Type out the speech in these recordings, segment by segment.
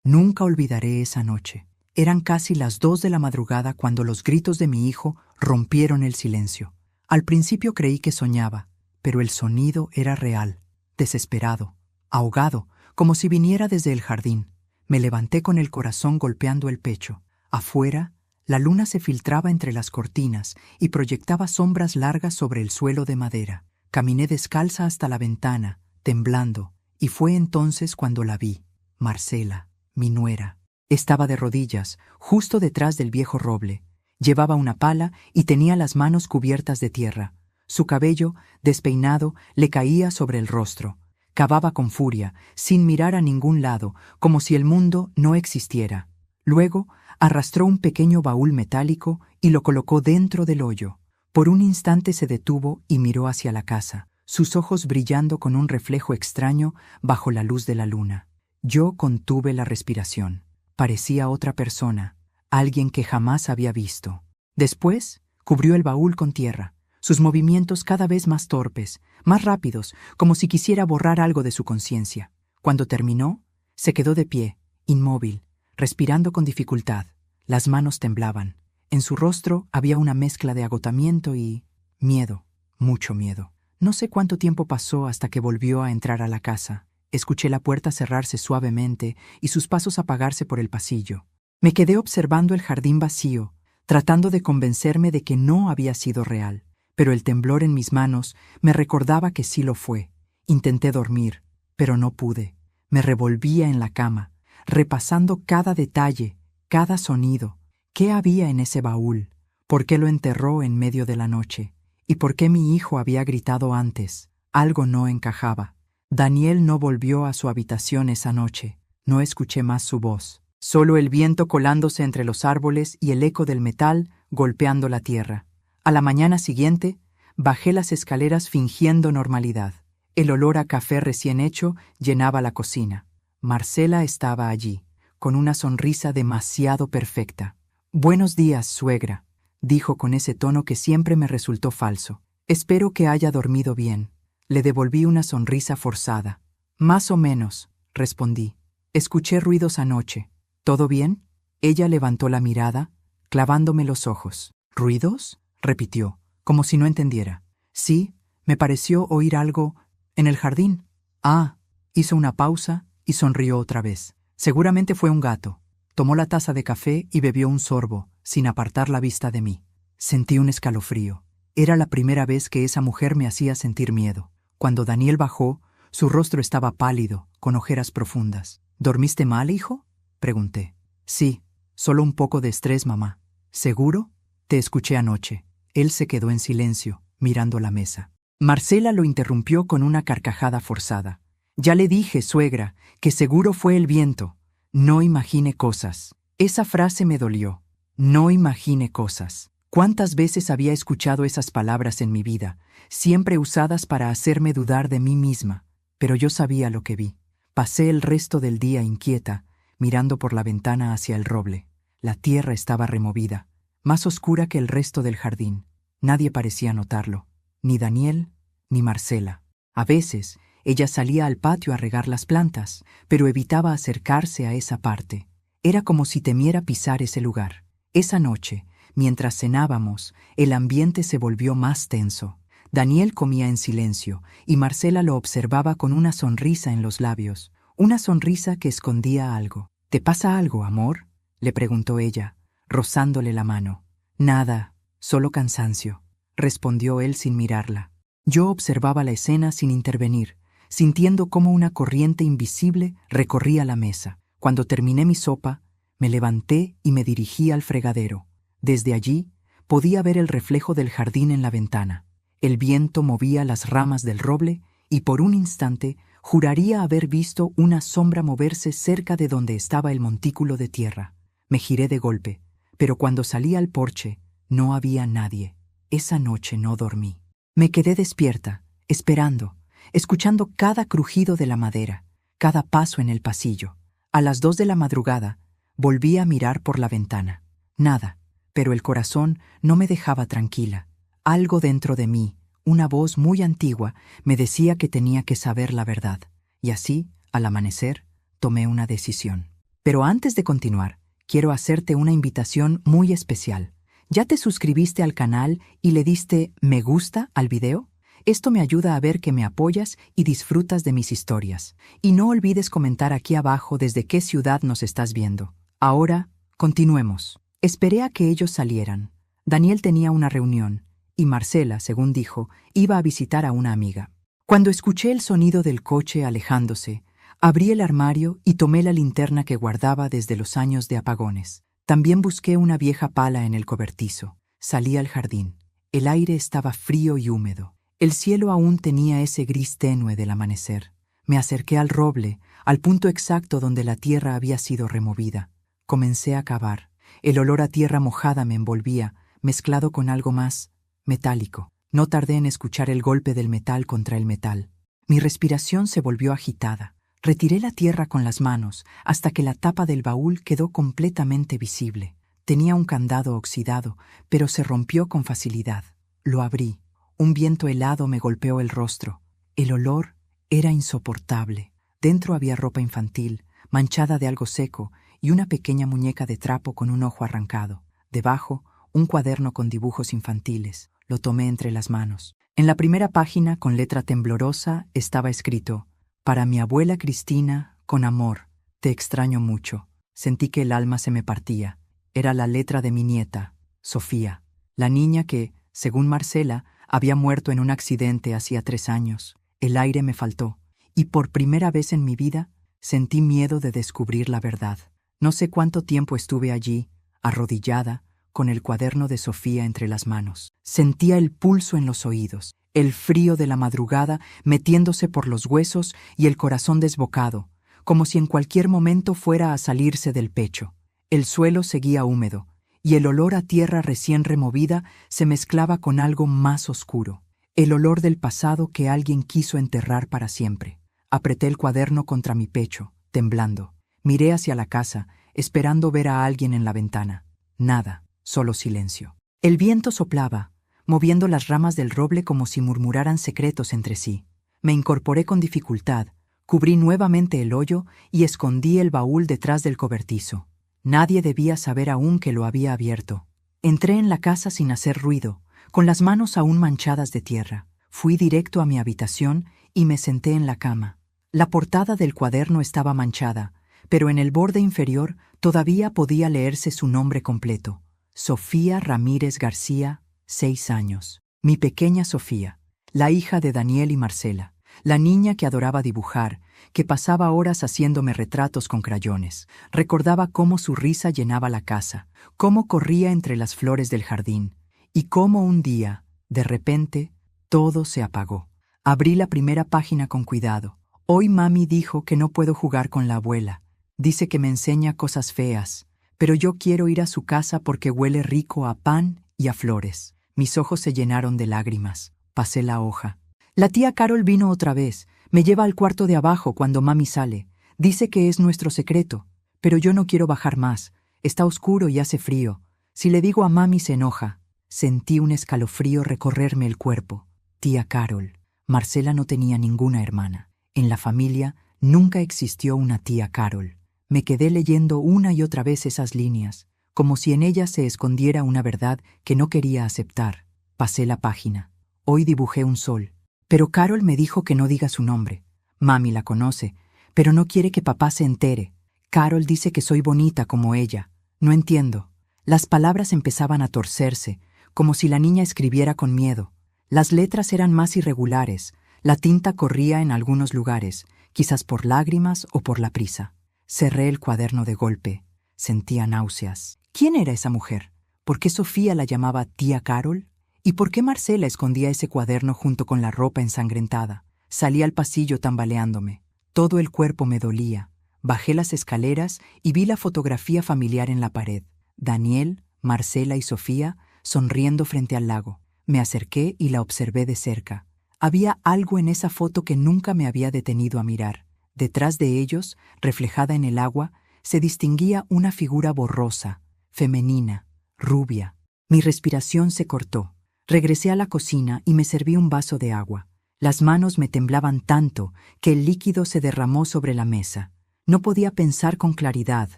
Nunca olvidaré esa noche. Eran casi las 2 de la madrugada cuando los gritos de mi hijo rompieron el silencio. Al principio creí que soñaba, pero el sonido era real, desesperado, ahogado, como si viniera desde el jardín. Me levanté con el corazón golpeando el pecho. Afuera, la luna se filtraba entre las cortinas y proyectaba sombras largas sobre el suelo de madera. Caminé descalza hasta la ventana, temblando, y fue entonces cuando la vi. Marcela, mi nuera. Estaba de rodillas, justo detrás del viejo roble. Llevaba una pala y tenía las manos cubiertas de tierra. Su cabello, despeinado, le caía sobre el rostro. Cavaba con furia, sin mirar a ningún lado, como si el mundo no existiera. Luego, arrastró un pequeño baúl metálico y lo colocó dentro del hoyo. Por un instante se detuvo y miró hacia la casa, sus ojos brillando con un reflejo extraño bajo la luz de la luna. Yo contuve la respiración. Parecía otra persona, alguien que jamás había visto. Después, cubrió el baúl con tierra, sus movimientos cada vez más torpes, más rápidos, como si quisiera borrar algo de su conciencia. Cuando terminó, se quedó de pie, inmóvil, respirando con dificultad. Las manos temblaban. En su rostro había una mezcla de agotamiento y miedo, mucho miedo. No sé cuánto tiempo pasó hasta que volvió a entrar a la casa. Escuché la puerta cerrarse suavemente y sus pasos apagarse por el pasillo. Me quedé observando el jardín vacío, tratando de convencerme de que no había sido real, pero el temblor en mis manos me recordaba que sí lo fue. Intenté dormir, pero no pude. Me revolvía en la cama, repasando cada detalle, cada sonido. ¿Qué había en ese baúl? ¿Por qué lo enterró en medio de la noche? ¿Y por qué mi hijo había gritado antes? Algo no encajaba. Daniel no volvió a su habitación esa noche. No escuché más su voz. Solo el viento colándose entre los árboles y el eco del metal golpeando la tierra. A la mañana siguiente, bajé las escaleras fingiendo normalidad. El olor a café recién hecho llenaba la cocina. Marcela estaba allí, con una sonrisa demasiado perfecta. «Buenos días, suegra», dijo con ese tono que siempre me resultó falso. «Espero que haya dormido bien». Le devolví una sonrisa forzada. «Más o menos», respondí. «Escuché ruidos anoche. ¿Todo bien?» Ella levantó la mirada, clavándome los ojos. «¿Ruidos?», repitió, como si no entendiera. «Sí, me pareció oír algo en el jardín». «Ah», hizo una pausa y sonrió otra vez. «Seguramente fue un gato». Tomó la taza de café y bebió un sorbo, sin apartar la vista de mí. Sentí un escalofrío. Era la primera vez que esa mujer me hacía sentir miedo. Cuando Daniel bajó, su rostro estaba pálido, con ojeras profundas. «¿Dormiste mal, hijo?», pregunté. «Sí, solo un poco de estrés, mamá». «¿Seguro?». «Te escuché anoche». Él se quedó en silencio, mirando la mesa. Marcela lo interrumpió con una carcajada forzada. «Ya le dije, suegra, que seguro fue el viento. No imagine cosas». Esa frase me dolió. No imagine cosas. ¿Cuántas veces había escuchado esas palabras en mi vida, siempre usadas para hacerme dudar de mí misma? Pero yo sabía lo que vi. Pasé el resto del día inquieta, mirando por la ventana hacia el roble. La tierra estaba removida, más oscura que el resto del jardín. Nadie parecía notarlo, ni Daniel, ni Marcela. A veces, ella salía al patio a regar las plantas, pero evitaba acercarse a esa parte. Era como si temiera pisar ese lugar. Esa noche, mientras cenábamos, el ambiente se volvió más tenso. Daniel comía en silencio y Marcela lo observaba con una sonrisa en los labios, una sonrisa que escondía algo. «¿Te pasa algo, amor?», le preguntó ella, rozándole la mano. «Nada, solo cansancio», respondió él sin mirarla. Yo observaba la escena sin intervenir, sintiendo cómo una corriente invisible recorría la mesa. Cuando terminé mi sopa, me levanté y me dirigí al fregadero. Desde allí, podía ver el reflejo del jardín en la ventana. El viento movía las ramas del roble y por un instante juraría haber visto una sombra moverse cerca de donde estaba el montículo de tierra. Me giré de golpe, pero cuando salí al porche, no había nadie. Esa noche no dormí. Me quedé despierta, esperando, escuchando cada crujido de la madera, cada paso en el pasillo. A las 2 de la madrugada, volví a mirar por la ventana. Nada, pero el corazón no me dejaba tranquila. Algo dentro de mí, una voz muy antigua, me decía que tenía que saber la verdad. Y así, al amanecer, tomé una decisión. Pero antes de continuar, quiero hacerte una invitación muy especial. ¿Ya te suscribiste al canal y le diste me gusta al video? Esto me ayuda a ver que me apoyas y disfrutas de mis historias. Y no olvides comentar aquí abajo desde qué ciudad nos estás viendo. Ahora, continuemos. Esperé a que ellos salieran. Daniel tenía una reunión y Marcela, según dijo, iba a visitar a una amiga. Cuando escuché el sonido del coche alejándose, abrí el armario y tomé la linterna que guardaba desde los años de apagones. También busqué una vieja pala en el cobertizo. Salí al jardín. El aire estaba frío y húmedo. El cielo aún tenía ese gris tenue del amanecer. Me acerqué al roble, al punto exacto donde la tierra había sido removida. Comencé a cavar. El olor a tierra mojada me envolvía, mezclado con algo más metálico. No tardé en escuchar el golpe del metal contra el metal. Mi respiración se volvió agitada. Retiré la tierra con las manos hasta que la tapa del baúl quedó completamente visible. Tenía un candado oxidado, pero se rompió con facilidad. Lo abrí. Un viento helado me golpeó el rostro. El olor era insoportable. Dentro había ropa infantil, manchada de algo seco, y una pequeña muñeca de trapo con un ojo arrancado. Debajo, un cuaderno con dibujos infantiles. Lo tomé entre las manos. En la primera página, con letra temblorosa, estaba escrito: «Para mi abuela Cristina, con amor, te extraño mucho». Sentí que el alma se me partía. Era la letra de mi nieta, Sofía, la niña que, según Marcela, había muerto en un accidente hacía 3 años. El aire me faltó, y por primera vez en mi vida sentí miedo de descubrir la verdad. No sé cuánto tiempo estuve allí, arrodillada, con el cuaderno de Sofía entre las manos. Sentía el pulso en los oídos, el frío de la madrugada metiéndose por los huesos y el corazón desbocado, como si en cualquier momento fuera a salirse del pecho. El suelo seguía húmedo, y el olor a tierra recién removida se mezclaba con algo más oscuro, el olor del pasado que alguien quiso enterrar para siempre. Apreté el cuaderno contra mi pecho, temblando. Miré hacia la casa, esperando ver a alguien en la ventana. Nada, solo silencio. El viento soplaba, moviendo las ramas del roble como si murmuraran secretos entre sí. Me incorporé con dificultad, cubrí nuevamente el hoyo y escondí el baúl detrás del cobertizo. Nadie debía saber aún que lo había abierto. Entré en la casa sin hacer ruido, con las manos aún manchadas de tierra. Fui directo a mi habitación y me senté en la cama. La portada del cuaderno estaba manchada, pero en el borde inferior todavía podía leerse su nombre completo: Sofía Ramírez García, 6 años. Mi pequeña Sofía, la hija de Daniel y Marcela, la niña que adoraba dibujar, que pasaba horas haciéndome retratos con crayones. Recordaba cómo su risa llenaba la casa, cómo corría entre las flores del jardín, y cómo un día, de repente, todo se apagó. Abrí la primera página con cuidado. Hoy mami dijo que no puedo jugar con la abuela. Dice que me enseña cosas feas, pero yo quiero ir a su casa porque huele rico a pan y a flores. Mis ojos se llenaron de lágrimas. Pasé la hoja. La tía Carol vino otra vez. Me lleva al cuarto de abajo cuando mami sale. Dice que es nuestro secreto, pero yo no quiero bajar más. Está oscuro y hace frío. Si le digo a mami se enoja. Sentí un escalofrío recorrerme el cuerpo. Tía Carol. Marcela no tenía ninguna hermana. En la familia nunca existió una tía Carol. Me quedé leyendo una y otra vez esas líneas, como si en ellas se escondiera una verdad que no quería aceptar. Pasé la página. Hoy dibujé un sol. Pero Carol me dijo que no diga su nombre. Mami la conoce, pero no quiere que papá se entere. Carol dice que soy bonita como ella. No entiendo. Las palabras empezaban a torcerse, como si la niña escribiera con miedo. Las letras eran más irregulares. La tinta corría en algunos lugares, quizás por lágrimas o por la prisa. Cerré el cuaderno de golpe. Sentía náuseas. ¿Quién era esa mujer? ¿Por qué Sofía la llamaba tía Carol? ¿Y por qué Marcela escondía ese cuaderno junto con la ropa ensangrentada? Salí al pasillo tambaleándome. Todo el cuerpo me dolía. Bajé las escaleras y vi la fotografía familiar en la pared. Daniel, Marcela y Sofía sonriendo frente al lago. Me acerqué y la observé de cerca. Había algo en esa foto que nunca me había detenido a mirar. Detrás de ellos, reflejada en el agua, se distinguía una figura borrosa, femenina, rubia. Mi respiración se cortó. Regresé a la cocina y me serví un vaso de agua. Las manos me temblaban tanto que el líquido se derramó sobre la mesa. No podía pensar con claridad.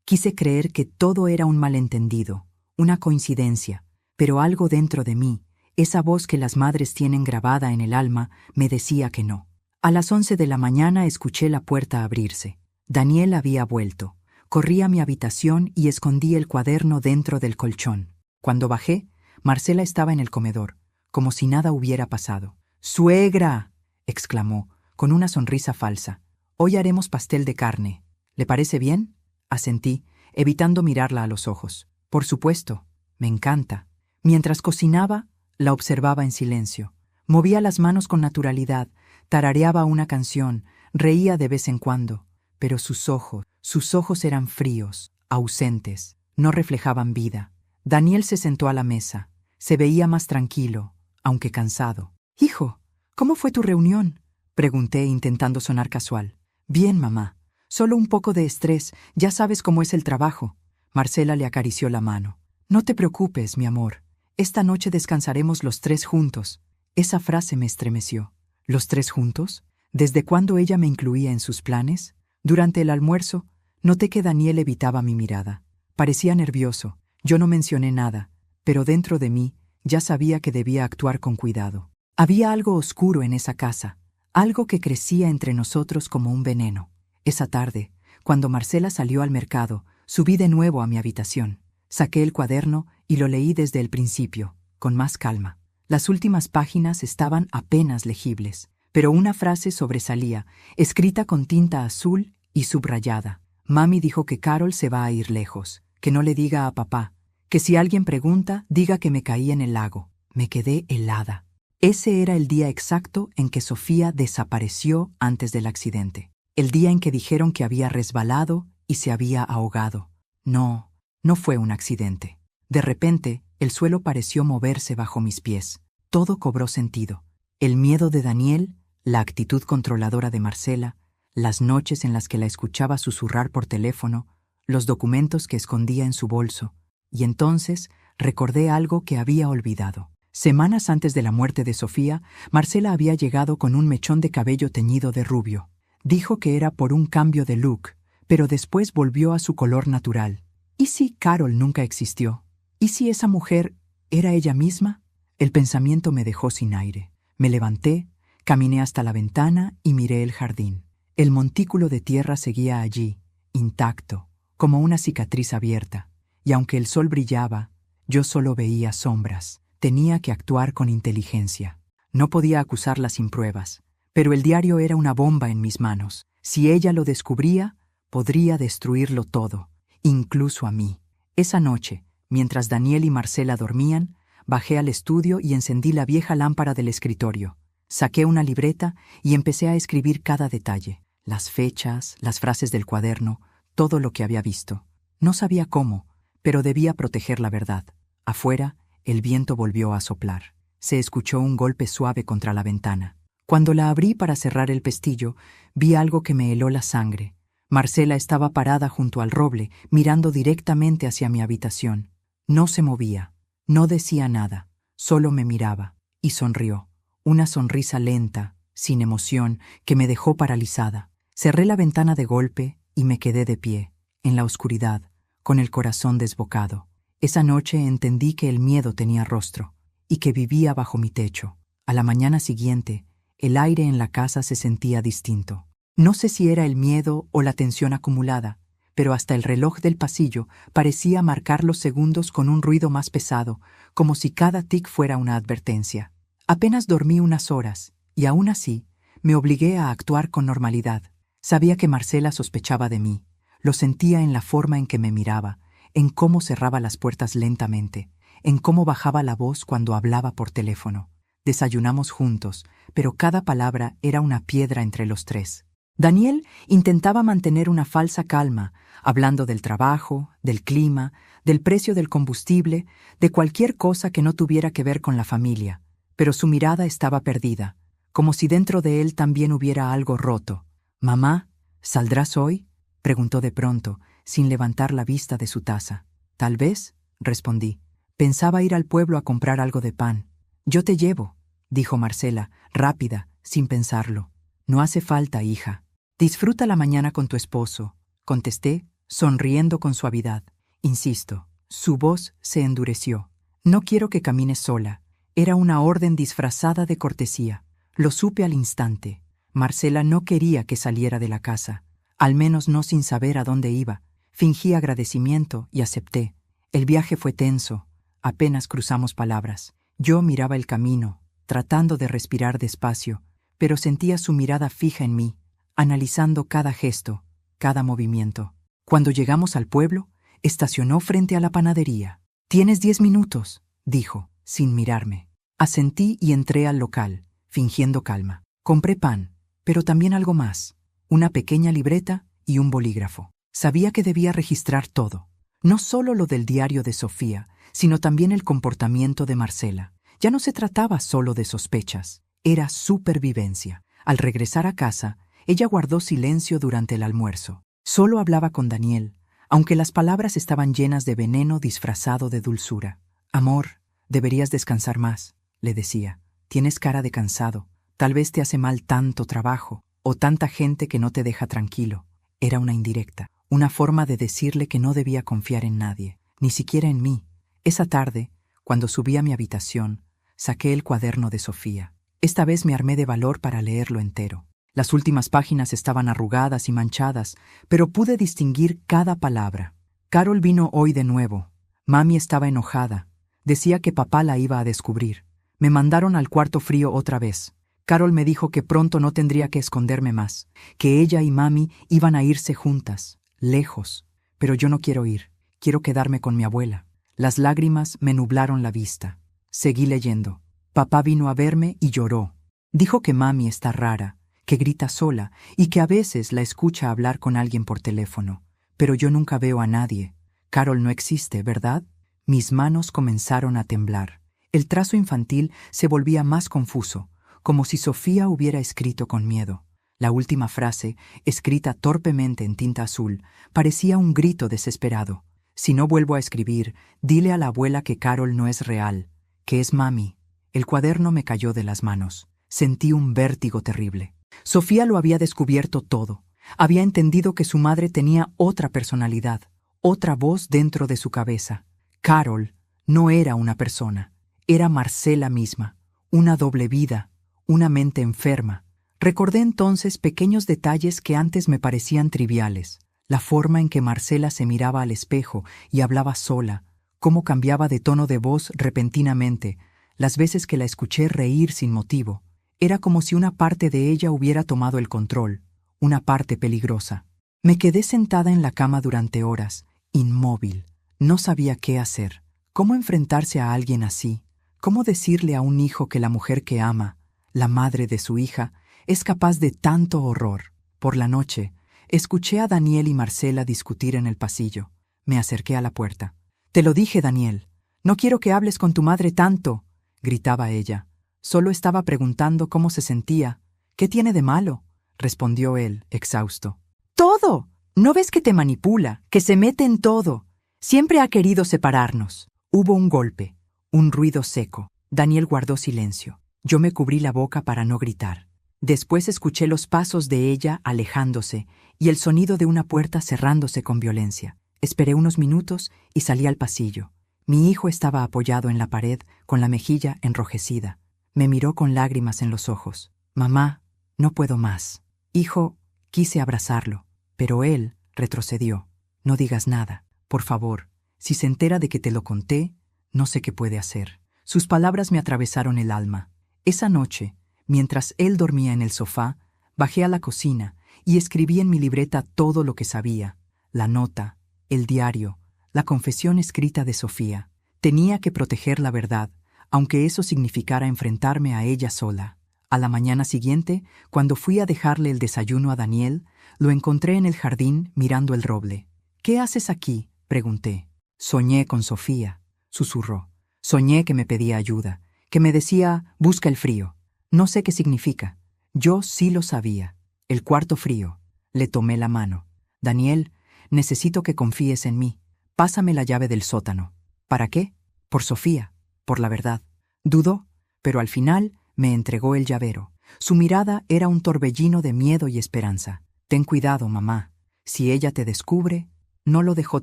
Quise creer que todo era un malentendido, una coincidencia, pero algo dentro de mí, esa voz que las madres tienen grabada en el alma, me decía que no. A las 11 de la mañana escuché la puerta abrirse. Daniel había vuelto. Corrí a mi habitación y escondí el cuaderno dentro del colchón. Cuando bajé, Marcela estaba en el comedor, como si nada hubiera pasado. ¡Suegra!, exclamó, con una sonrisa falsa. «Hoy haremos pastel de carne. ¿Le parece bien?». Asentí, evitando mirarla a los ojos. «Por supuesto, me encanta». Mientras cocinaba, la observaba en silencio. Movía las manos con naturalidad, tarareaba una canción, reía de vez en cuando, pero sus ojos eran fríos, ausentes, no reflejaban vida. Daniel se sentó a la mesa. Se veía más tranquilo, aunque cansado. «Hijo, ¿cómo fue tu reunión?», pregunté intentando sonar casual. «Bien, mamá. Solo un poco de estrés, ya sabes cómo es el trabajo». Marcela le acarició la mano. «No te preocupes, mi amor. Esta noche descansaremos los 3 juntos». Esa frase me estremeció. ¿Los 3 juntos? ¿Desde cuándo ella me incluía en sus planes? Durante el almuerzo, noté que Daniel evitaba mi mirada. Parecía nervioso. Yo no mencioné nada, pero dentro de mí ya sabía que debía actuar con cuidado. Había algo oscuro en esa casa, algo que crecía entre nosotros como un veneno. Esa tarde, cuando Marcela salió al mercado, subí de nuevo a mi habitación. Saqué el cuaderno y lo leí desde el principio, con más calma. Las últimas páginas estaban apenas legibles, pero una frase sobresalía, escrita con tinta azul y subrayada. Mami dijo que Carol se va a ir lejos, que no le diga a papá, que si alguien pregunta, diga que me caí en el lago. Me quedé helada. Ese era el día exacto en que Sofía desapareció antes del accidente. El día en que dijeron que había resbalado y se había ahogado. No, no fue un accidente. De repente, el suelo pareció moverse bajo mis pies. Todo cobró sentido. El miedo de Daniel, la actitud controladora de Marcela, las noches en las que la escuchaba susurrar por teléfono, los documentos que escondía en su bolso. Y entonces recordé algo que había olvidado. Semanas antes de la muerte de Sofía, Marcela había llegado con un mechón de cabello teñido de rubio. Dijo que era por un cambio de look, pero después volvió a su color natural. ¿Y si Carol nunca existió? ¿Y si esa mujer era ella misma? El pensamiento me dejó sin aire. Me levanté, caminé hasta la ventana y miré el jardín. El montículo de tierra seguía allí, intacto, como una cicatriz abierta, y aunque el sol brillaba, yo solo veía sombras. Tenía que actuar con inteligencia. No podía acusarla sin pruebas, pero el diario era una bomba en mis manos. Si ella lo descubría, podría destruirlo todo, incluso a mí. Esa noche, mientras Daniel y Marcela dormían, bajé al estudio y encendí la vieja lámpara del escritorio. Saqué una libreta y empecé a escribir cada detalle, las fechas, las frases del cuaderno, todo lo que había visto. No sabía cómo, pero debía proteger la verdad. Afuera, el viento volvió a soplar. Se escuchó un golpe suave contra la ventana. Cuando la abrí para cerrar el pestillo, vi algo que me heló la sangre. Marcela estaba parada junto al roble, mirando directamente hacia mi habitación. No se movía, no decía nada, solo me miraba, y sonrió. Una sonrisa lenta, sin emoción, que me dejó paralizada. Cerré la ventana de golpe y me quedé de pie, en la oscuridad, con el corazón desbocado. Esa noche entendí que el miedo tenía rostro y que vivía bajo mi techo. A la mañana siguiente, el aire en la casa se sentía distinto. No sé si era el miedo o la tensión acumulada, pero hasta el reloj del pasillo parecía marcar los segundos con un ruido más pesado, como si cada tic fuera una advertencia. Apenas dormí unas horas, y aún así, me obligué a actuar con normalidad. Sabía que Marcela sospechaba de mí. Lo sentía en la forma en que me miraba, en cómo cerraba las puertas lentamente, en cómo bajaba la voz cuando hablaba por teléfono. Desayunamos juntos, pero cada palabra era una piedra entre los 3. Daniel intentaba mantener una falsa calma, hablando del trabajo, del clima, del precio del combustible, de cualquier cosa que no tuviera que ver con la familia, pero su mirada estaba perdida, como si dentro de él también hubiera algo roto. «Mamá, ¿saldrás hoy?», preguntó de pronto, sin levantar la vista de su taza. «Tal vez», respondí. «Pensaba ir al pueblo a comprar algo de pan». «Yo te llevo», dijo Marcela, rápida, sin pensarlo. «No hace falta, hija». Disfruta la mañana con tu esposo, contesté, sonriendo con suavidad. Insisto, su voz se endureció. No quiero que camines sola. Era una orden disfrazada de cortesía. Lo supe al instante. Marcela no quería que saliera de la casa, al menos no sin saber a dónde iba. Fingí agradecimiento y acepté. El viaje fue tenso. Apenas cruzamos palabras. Yo miraba el camino, tratando de respirar despacio, pero sentía su mirada fija en mí, analizando cada gesto, cada movimiento. Cuando llegamos al pueblo, estacionó frente a la panadería. «Tienes 10 minutos», dijo, sin mirarme. Asentí y entré al local, fingiendo calma. Compré pan, pero también algo más, una pequeña libreta y un bolígrafo. Sabía que debía registrar todo, no solo lo del diario de Sofía, sino también el comportamiento de Marcela. Ya no se trataba solo de sospechas, era supervivencia. Al regresar a casa, ella guardó silencio durante el almuerzo. Solo hablaba con Daniel, aunque las palabras estaban llenas de veneno disfrazado de dulzura. «Amor, deberías descansar más», le decía. «Tienes cara de cansado. Tal vez te hace mal tanto trabajo, o tanta gente que no te deja tranquilo». Era una indirecta, una forma de decirle que no debía confiar en nadie, ni siquiera en mí. Esa tarde, cuando subí a mi habitación, saqué el cuaderno de Sofía. Esta vez me armé de valor para leerlo entero. Las últimas páginas estaban arrugadas y manchadas, pero pude distinguir cada palabra. «Carol vino hoy de nuevo. Mami estaba enojada. Decía que papá la iba a descubrir. Me mandaron al cuarto frío otra vez. Carol me dijo que pronto no tendría que esconderme más, que ella y mami iban a irse juntas, lejos. Pero yo no quiero ir. Quiero quedarme con mi abuela». Las lágrimas me nublaron la vista. Seguí leyendo. «Papá vino a verme y lloró. Dijo que mami está rara, que grita sola y que a veces la escucha hablar con alguien por teléfono. Pero yo nunca veo a nadie. Carol no existe, ¿verdad?». Mis manos comenzaron a temblar. El trazo infantil se volvía más confuso, como si Sofía hubiera escrito con miedo. La última frase, escrita torpemente en tinta azul, parecía un grito desesperado. «Si no vuelvo a escribir, dile a la abuela que Carol no es real, que es mami». El cuaderno me cayó de las manos. Sentí un vértigo terrible. Sofía lo había descubierto todo. Había entendido que su madre tenía otra personalidad, otra voz dentro de su cabeza. Carol no era una persona, era Marcela misma, una doble vida, una mente enferma. Recordé entonces pequeños detalles que antes me parecían triviales. La forma en que Marcela se miraba al espejo y hablaba sola, cómo cambiaba de tono de voz repentinamente, las veces que la escuché reír sin motivo. Era como si una parte de ella hubiera tomado el control, una parte peligrosa. Me quedé sentada en la cama durante horas, inmóvil. No sabía qué hacer. ¿Cómo enfrentarse a alguien así? ¿Cómo decirle a un hijo que la mujer que ama, la madre de su hija, es capaz de tanto horror? Por la noche, escuché a Daniel y Marcela discutir en el pasillo. Me acerqué a la puerta. «Te lo dije, Daniel. No quiero que hables con tu madre tanto», gritaba ella. «Solo estaba preguntando cómo se sentía». «¿Qué tiene de malo?», respondió él, exhausto. «Todo. ¿No ves que te manipula, que se mete en todo? Siempre ha querido separarnos». Hubo un golpe, un ruido seco. Daniel guardó silencio. Yo me cubrí la boca para no gritar. Después escuché los pasos de ella alejándose y el sonido de una puerta cerrándose con violencia. Esperé unos minutos y salí al pasillo. Mi hijo estaba apoyado en la pared, con la mejilla enrojecida. Me miró con lágrimas en los ojos. «Mamá, no puedo más». «Hijo», quise abrazarlo, pero él retrocedió. «No digas nada, por favor. Si se entera de que te lo conté, no sé qué puede hacer». Sus palabras me atravesaron el alma. Esa noche, mientras él dormía en el sofá, bajé a la cocina y escribí en mi libreta todo lo que sabía. La nota, el diario, la confesión escrita de Sofía. Tenía que proteger la verdad, aunque eso significara enfrentarme a ella sola. A la mañana siguiente, cuando fui a dejarle el desayuno a Daniel, lo encontré en el jardín mirando el roble. «¿Qué haces aquí?», pregunté. «Soñé con Sofía», susurró. «Soñé que me pedía ayuda, que me decía, busca el frío. No sé qué significa». Yo sí lo sabía. El cuarto frío. Le tomé la mano. «Daniel, necesito que confíes en mí. Pásame la llave del sótano». «¿Para qué?». «Por Sofía, por la verdad». Dudó, pero al final me entregó el llavero. Su mirada era un torbellino de miedo y esperanza. Ten cuidado, mamá. Si ella te descubre. No lo dejó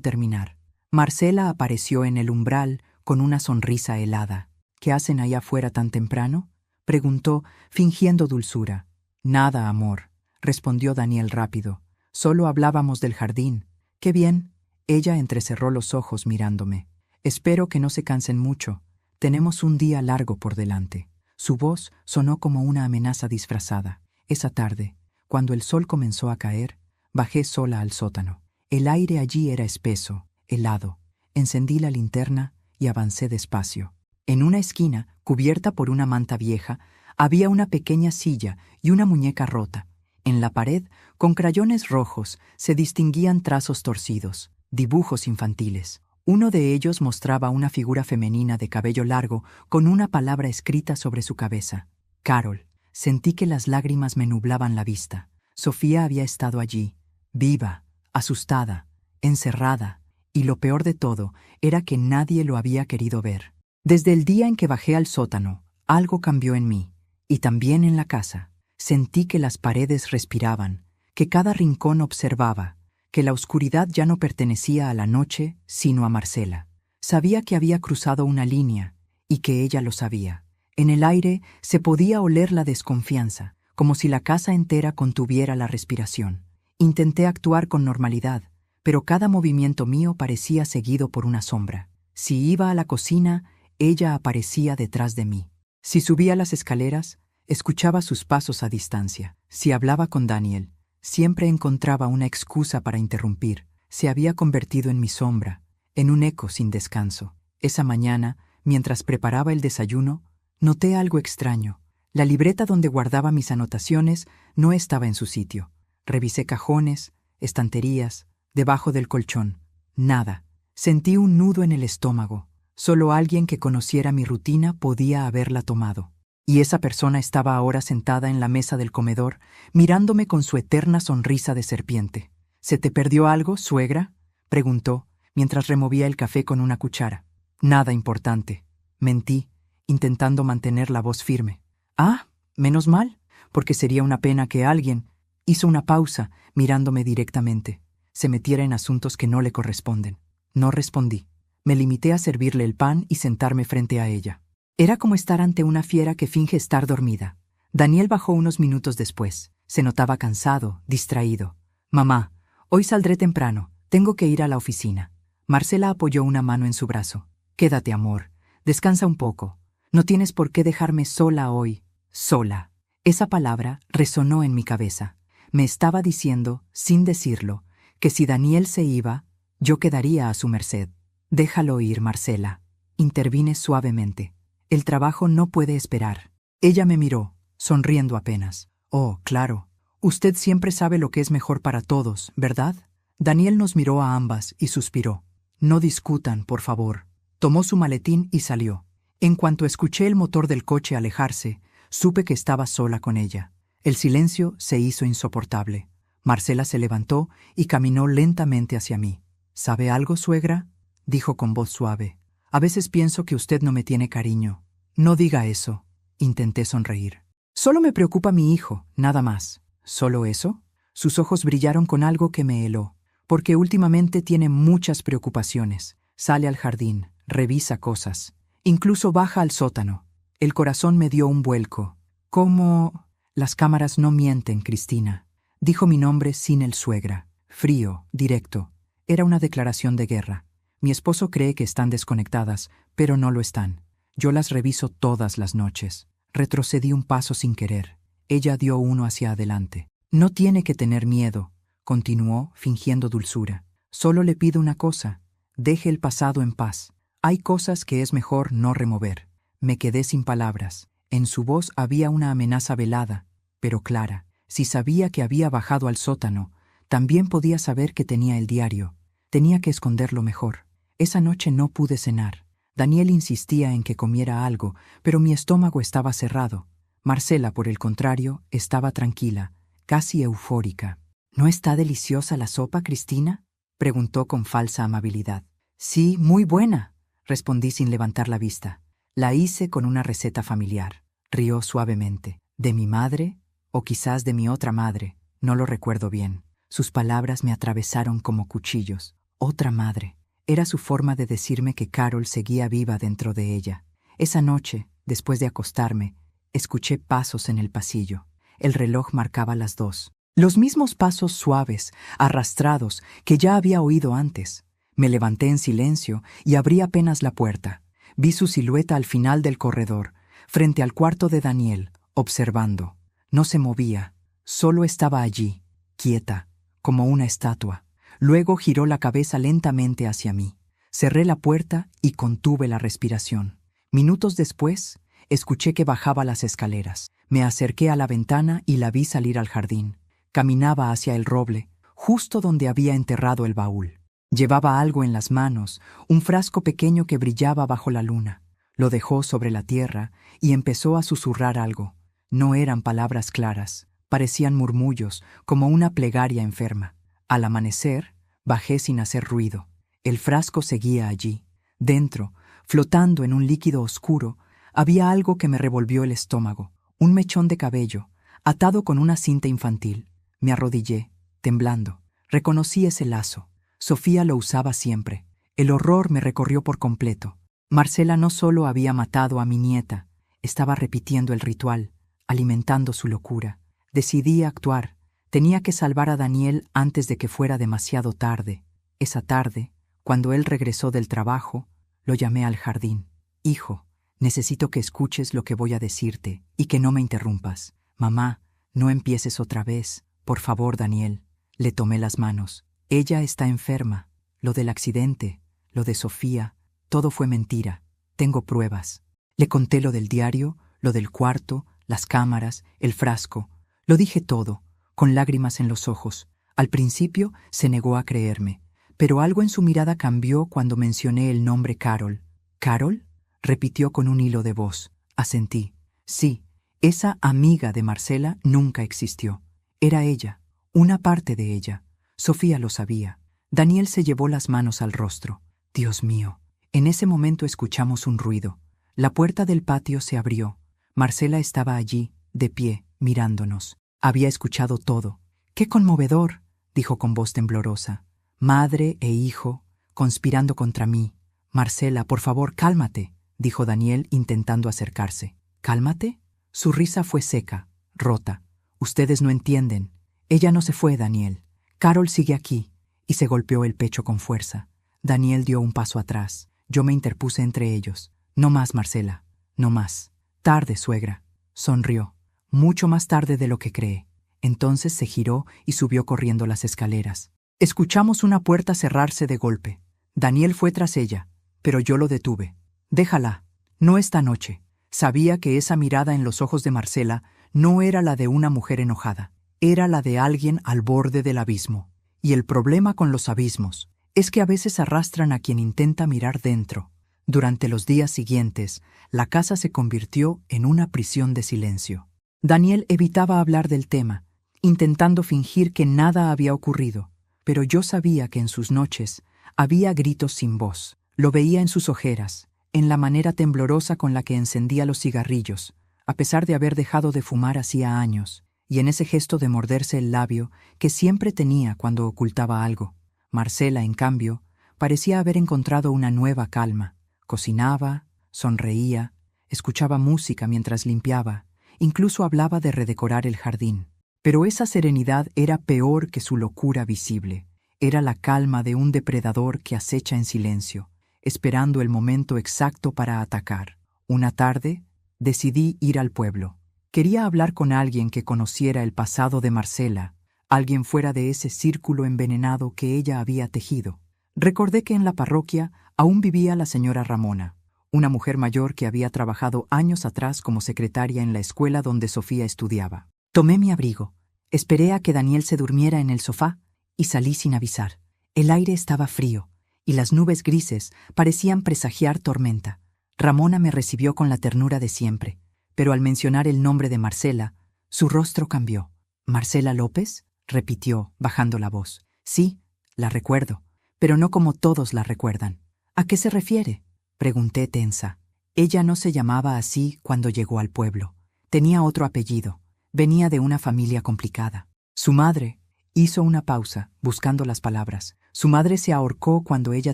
terminar. Marcela apareció en el umbral con una sonrisa helada. ¿Qué hacen ahí afuera tan temprano?, preguntó, fingiendo dulzura. Nada, amor, respondió Daniel rápido. Solo hablábamos del jardín. Qué bien. Ella entrecerró los ojos mirándome. Espero que no se cansen mucho. Tenemos un día largo por delante. Su voz sonó como una amenaza disfrazada. Esa tarde, cuando el sol comenzó a caer, bajé sola al sótano. El aire allí era espeso, helado. Encendí la linterna y avancé despacio. En una esquina, cubierta por una manta vieja, había una pequeña silla y una muñeca rota. En la pared, con crayones rojos, se distinguían trazos torcidos, dibujos infantiles. Uno de ellos mostraba una figura femenina de cabello largo con una palabra escrita sobre su cabeza. Carol. Sentí que las lágrimas me nublaban la vista. Sofía había estado allí, viva, asustada, encerrada, y lo peor de todo era que nadie lo había querido ver. Desde el día en que bajé al sótano, algo cambió en mí, y también en la casa. Sentí que las paredes respiraban, que cada rincón observaba, que la oscuridad ya no pertenecía a la noche, sino a Marcela. Sabía que había cruzado una línea, y que ella lo sabía. En el aire se podía oler la desconfianza, como si la casa entera contuviera la respiración. Intenté actuar con normalidad, pero cada movimiento mío parecía seguido por una sombra. Si iba a la cocina, ella aparecía detrás de mí. Si subía las escaleras, escuchaba sus pasos a distancia. Si hablaba con Daniel, siempre encontraba una excusa para interrumpir. Se había convertido en mi sombra, en un eco sin descanso. Esa mañana, mientras preparaba el desayuno, noté algo extraño. La libreta donde guardaba mis anotaciones no estaba en su sitio. Revisé cajones, estanterías, debajo del colchón. Nada. Sentí un nudo en el estómago. Solo alguien que conociera mi rutina podía haberla tomado. Y esa persona estaba ahora sentada en la mesa del comedor, mirándome con su eterna sonrisa de serpiente. ¿Se te perdió algo, suegra?, preguntó, mientras removía el café con una cuchara. Nada importante. Mentí, intentando mantener la voz firme. Ah, menos mal, porque sería una pena que alguien, hizo una pausa, mirándome directamente, se metiera en asuntos que no le corresponden. No respondí. Me limité a servirle el pan y sentarme frente a ella. Era como estar ante una fiera que finge estar dormida. Daniel bajó unos minutos después. Se notaba cansado, distraído. Mamá, hoy saldré temprano. Tengo que ir a la oficina. Marcela apoyó una mano en su brazo. Quédate, amor. Descansa un poco. No tienes por qué dejarme sola hoy. Sola. Esa palabra resonó en mi cabeza. Me estaba diciendo, sin decirlo, que si Daniel se iba, yo quedaría a su merced. Déjalo ir, Marcela. Intervine suavemente. El trabajo no puede esperar. Ella me miró, sonriendo apenas. Oh, claro. Usted siempre sabe lo que es mejor para todos, ¿verdad? Daniel nos miró a ambas y suspiró. No discutan, por favor. Tomó su maletín y salió. En cuanto escuché el motor del coche alejarse, supe que estaba sola con ella. El silencio se hizo insoportable. Marcela se levantó y caminó lentamente hacia mí. ¿Sabe algo, suegra?, dijo con voz suave. A veces pienso que usted no me tiene cariño. No diga eso. Intenté sonreír. Solo me preocupa mi hijo, nada más. ¿Solo eso? Sus ojos brillaron con algo que me heló. Porque últimamente tiene muchas preocupaciones. Sale al jardín, revisa cosas. Incluso baja al sótano. El corazón me dio un vuelco. ¿Cómo? Las cámaras no mienten, Cristina. Dijo mi nombre sin el suegra. Frío, directo. Era una declaración de guerra. Mi esposo cree que están desconectadas, pero no lo están. Yo las reviso todas las noches. Retrocedí un paso sin querer. Ella dio uno hacia adelante. No tiene que tener miedo, continuó, fingiendo dulzura. Solo le pido una cosa. Deje el pasado en paz. Hay cosas que es mejor no remover. Me quedé sin palabras. En su voz había una amenaza velada, pero clara. Si sabía que había bajado al sótano, también podía saber que tenía el diario. Tenía que esconderlo mejor. Esa noche no pude cenar. Daniel insistía en que comiera algo, pero mi estómago estaba cerrado. Marcela, por el contrario, estaba tranquila, casi eufórica. ¿No está deliciosa la sopa, Cristina?, preguntó con falsa amabilidad. Sí, muy buena, respondí sin levantar la vista. La hice con una receta familiar. Rió suavemente. ¿De mi madre? ¿O quizás de mi otra madre? No lo recuerdo bien. Sus palabras me atravesaron como cuchillos. Otra madre. Era su forma de decirme que Carol seguía viva dentro de ella. Esa noche, después de acostarme, escuché pasos en el pasillo. El reloj marcaba las 2. Los mismos pasos suaves, arrastrados, que ya había oído antes. Me levanté en silencio y abrí apenas la puerta. Vi su silueta al final del corredor, frente al cuarto de Daniel, observando. No se movía, solo estaba allí, quieta, como una estatua. Luego giró la cabeza lentamente hacia mí. Cerré la puerta y contuve la respiración. Minutos después, escuché que bajaba las escaleras. Me acerqué a la ventana y la vi salir al jardín. Caminaba hacia el roble, justo donde había enterrado el baúl. Llevaba algo en las manos, un frasco pequeño que brillaba bajo la luna. Lo dejó sobre la tierra y empezó a susurrar algo. No eran palabras claras, parecían murmullos, como una plegaria enferma. Al amanecer, bajé sin hacer ruido. El frasco seguía allí. Dentro, flotando en un líquido oscuro, había algo que me revolvió el estómago. Un mechón de cabello, atado con una cinta infantil. Me arrodillé, temblando. Reconocí ese lazo. Sofía lo usaba siempre. El horror me recorrió por completo. Marcela no solo había matado a mi nieta, estaba repitiendo el ritual, alimentando su locura. Decidí actuar. Tenía que salvar a Daniel antes de que fuera demasiado tarde. Esa tarde, cuando él regresó del trabajo, lo llamé al jardín. Hijo, necesito que escuches lo que voy a decirte y que no me interrumpas. Mamá, no empieces otra vez. Por favor, Daniel. Le tomé las manos. Ella está enferma. Lo del accidente, lo de Sofía, todo fue mentira. Tengo pruebas. Le conté lo del diario, lo del cuarto, las cámaras, el frasco. Lo dije todo, con lágrimas en los ojos. Al principio se negó a creerme, pero algo en su mirada cambió cuando mencioné el nombre Carol. ¿Carol?, repitió con un hilo de voz. Asentí. Sí, esa amiga de Marcela nunca existió. Era ella, una parte de ella. Sofía lo sabía. Daniel se llevó las manos al rostro. Dios mío. En ese momento escuchamos un ruido. La puerta del patio se abrió. Marcela estaba allí, de pie, mirándonos. Había escuchado todo. ¡Qué conmovedor!, dijo con voz temblorosa. Madre e hijo, conspirando contra mí. Marcela, por favor, cálmate, dijo Daniel intentando acercarse. ¿Cálmate? Su risa fue seca, rota. Ustedes no entienden. Ella no se fue, Daniel. Carol sigue aquí. Y se golpeó el pecho con fuerza. Daniel dio un paso atrás. Yo me interpuse entre ellos. No más, Marcela. No más. Tarde, suegra. Sonrió. Mucho más tarde de lo que cree. Entonces se giró y subió corriendo las escaleras. Escuchamos una puerta cerrarse de golpe. Daniel fue tras ella, pero yo lo detuve. Déjala. No esta noche. Sabía que esa mirada en los ojos de Marcela no era la de una mujer enojada. Era la de alguien al borde del abismo. Y el problema con los abismos es que a veces arrastran a quien intenta mirar dentro. Durante los días siguientes, la casa se convirtió en una prisión de silencio. Daniel evitaba hablar del tema, intentando fingir que nada había ocurrido, pero yo sabía que en sus noches había gritos sin voz. Lo veía en sus ojeras, en la manera temblorosa con la que encendía los cigarrillos, a pesar de haber dejado de fumar hacía años, y en ese gesto de morderse el labio que siempre tenía cuando ocultaba algo. Marcela, en cambio, parecía haber encontrado una nueva calma. Cocinaba, sonreía, escuchaba música mientras limpiaba, incluso hablaba de redecorar el jardín. Pero esa serenidad era peor que su locura visible. Era la calma de un depredador que acecha en silencio, esperando el momento exacto para atacar. Una tarde, decidí ir al pueblo. Quería hablar con alguien que conociera el pasado de Marcela, alguien fuera de ese círculo envenenado que ella había tejido. Recordé que en la parroquia aún vivía la señora Ramona, una mujer mayor que había trabajado años atrás como secretaria en la escuela donde Sofía estudiaba. Tomé mi abrigo, esperé a que Daniel se durmiera en el sofá y salí sin avisar. El aire estaba frío y las nubes grises parecían presagiar tormenta. Ramona me recibió con la ternura de siempre, pero al mencionar el nombre de Marcela, su rostro cambió. ¿Marcela López?, repitió, bajando la voz. Sí, la recuerdo, pero no como todos la recuerdan. ¿A qué se refiere?, pregunté tensa. Ella no se llamaba así cuando llegó al pueblo. Tenía otro apellido. Venía de una familia complicada. Su madre hizo una pausa, buscando las palabras. Su madre se ahorcó cuando ella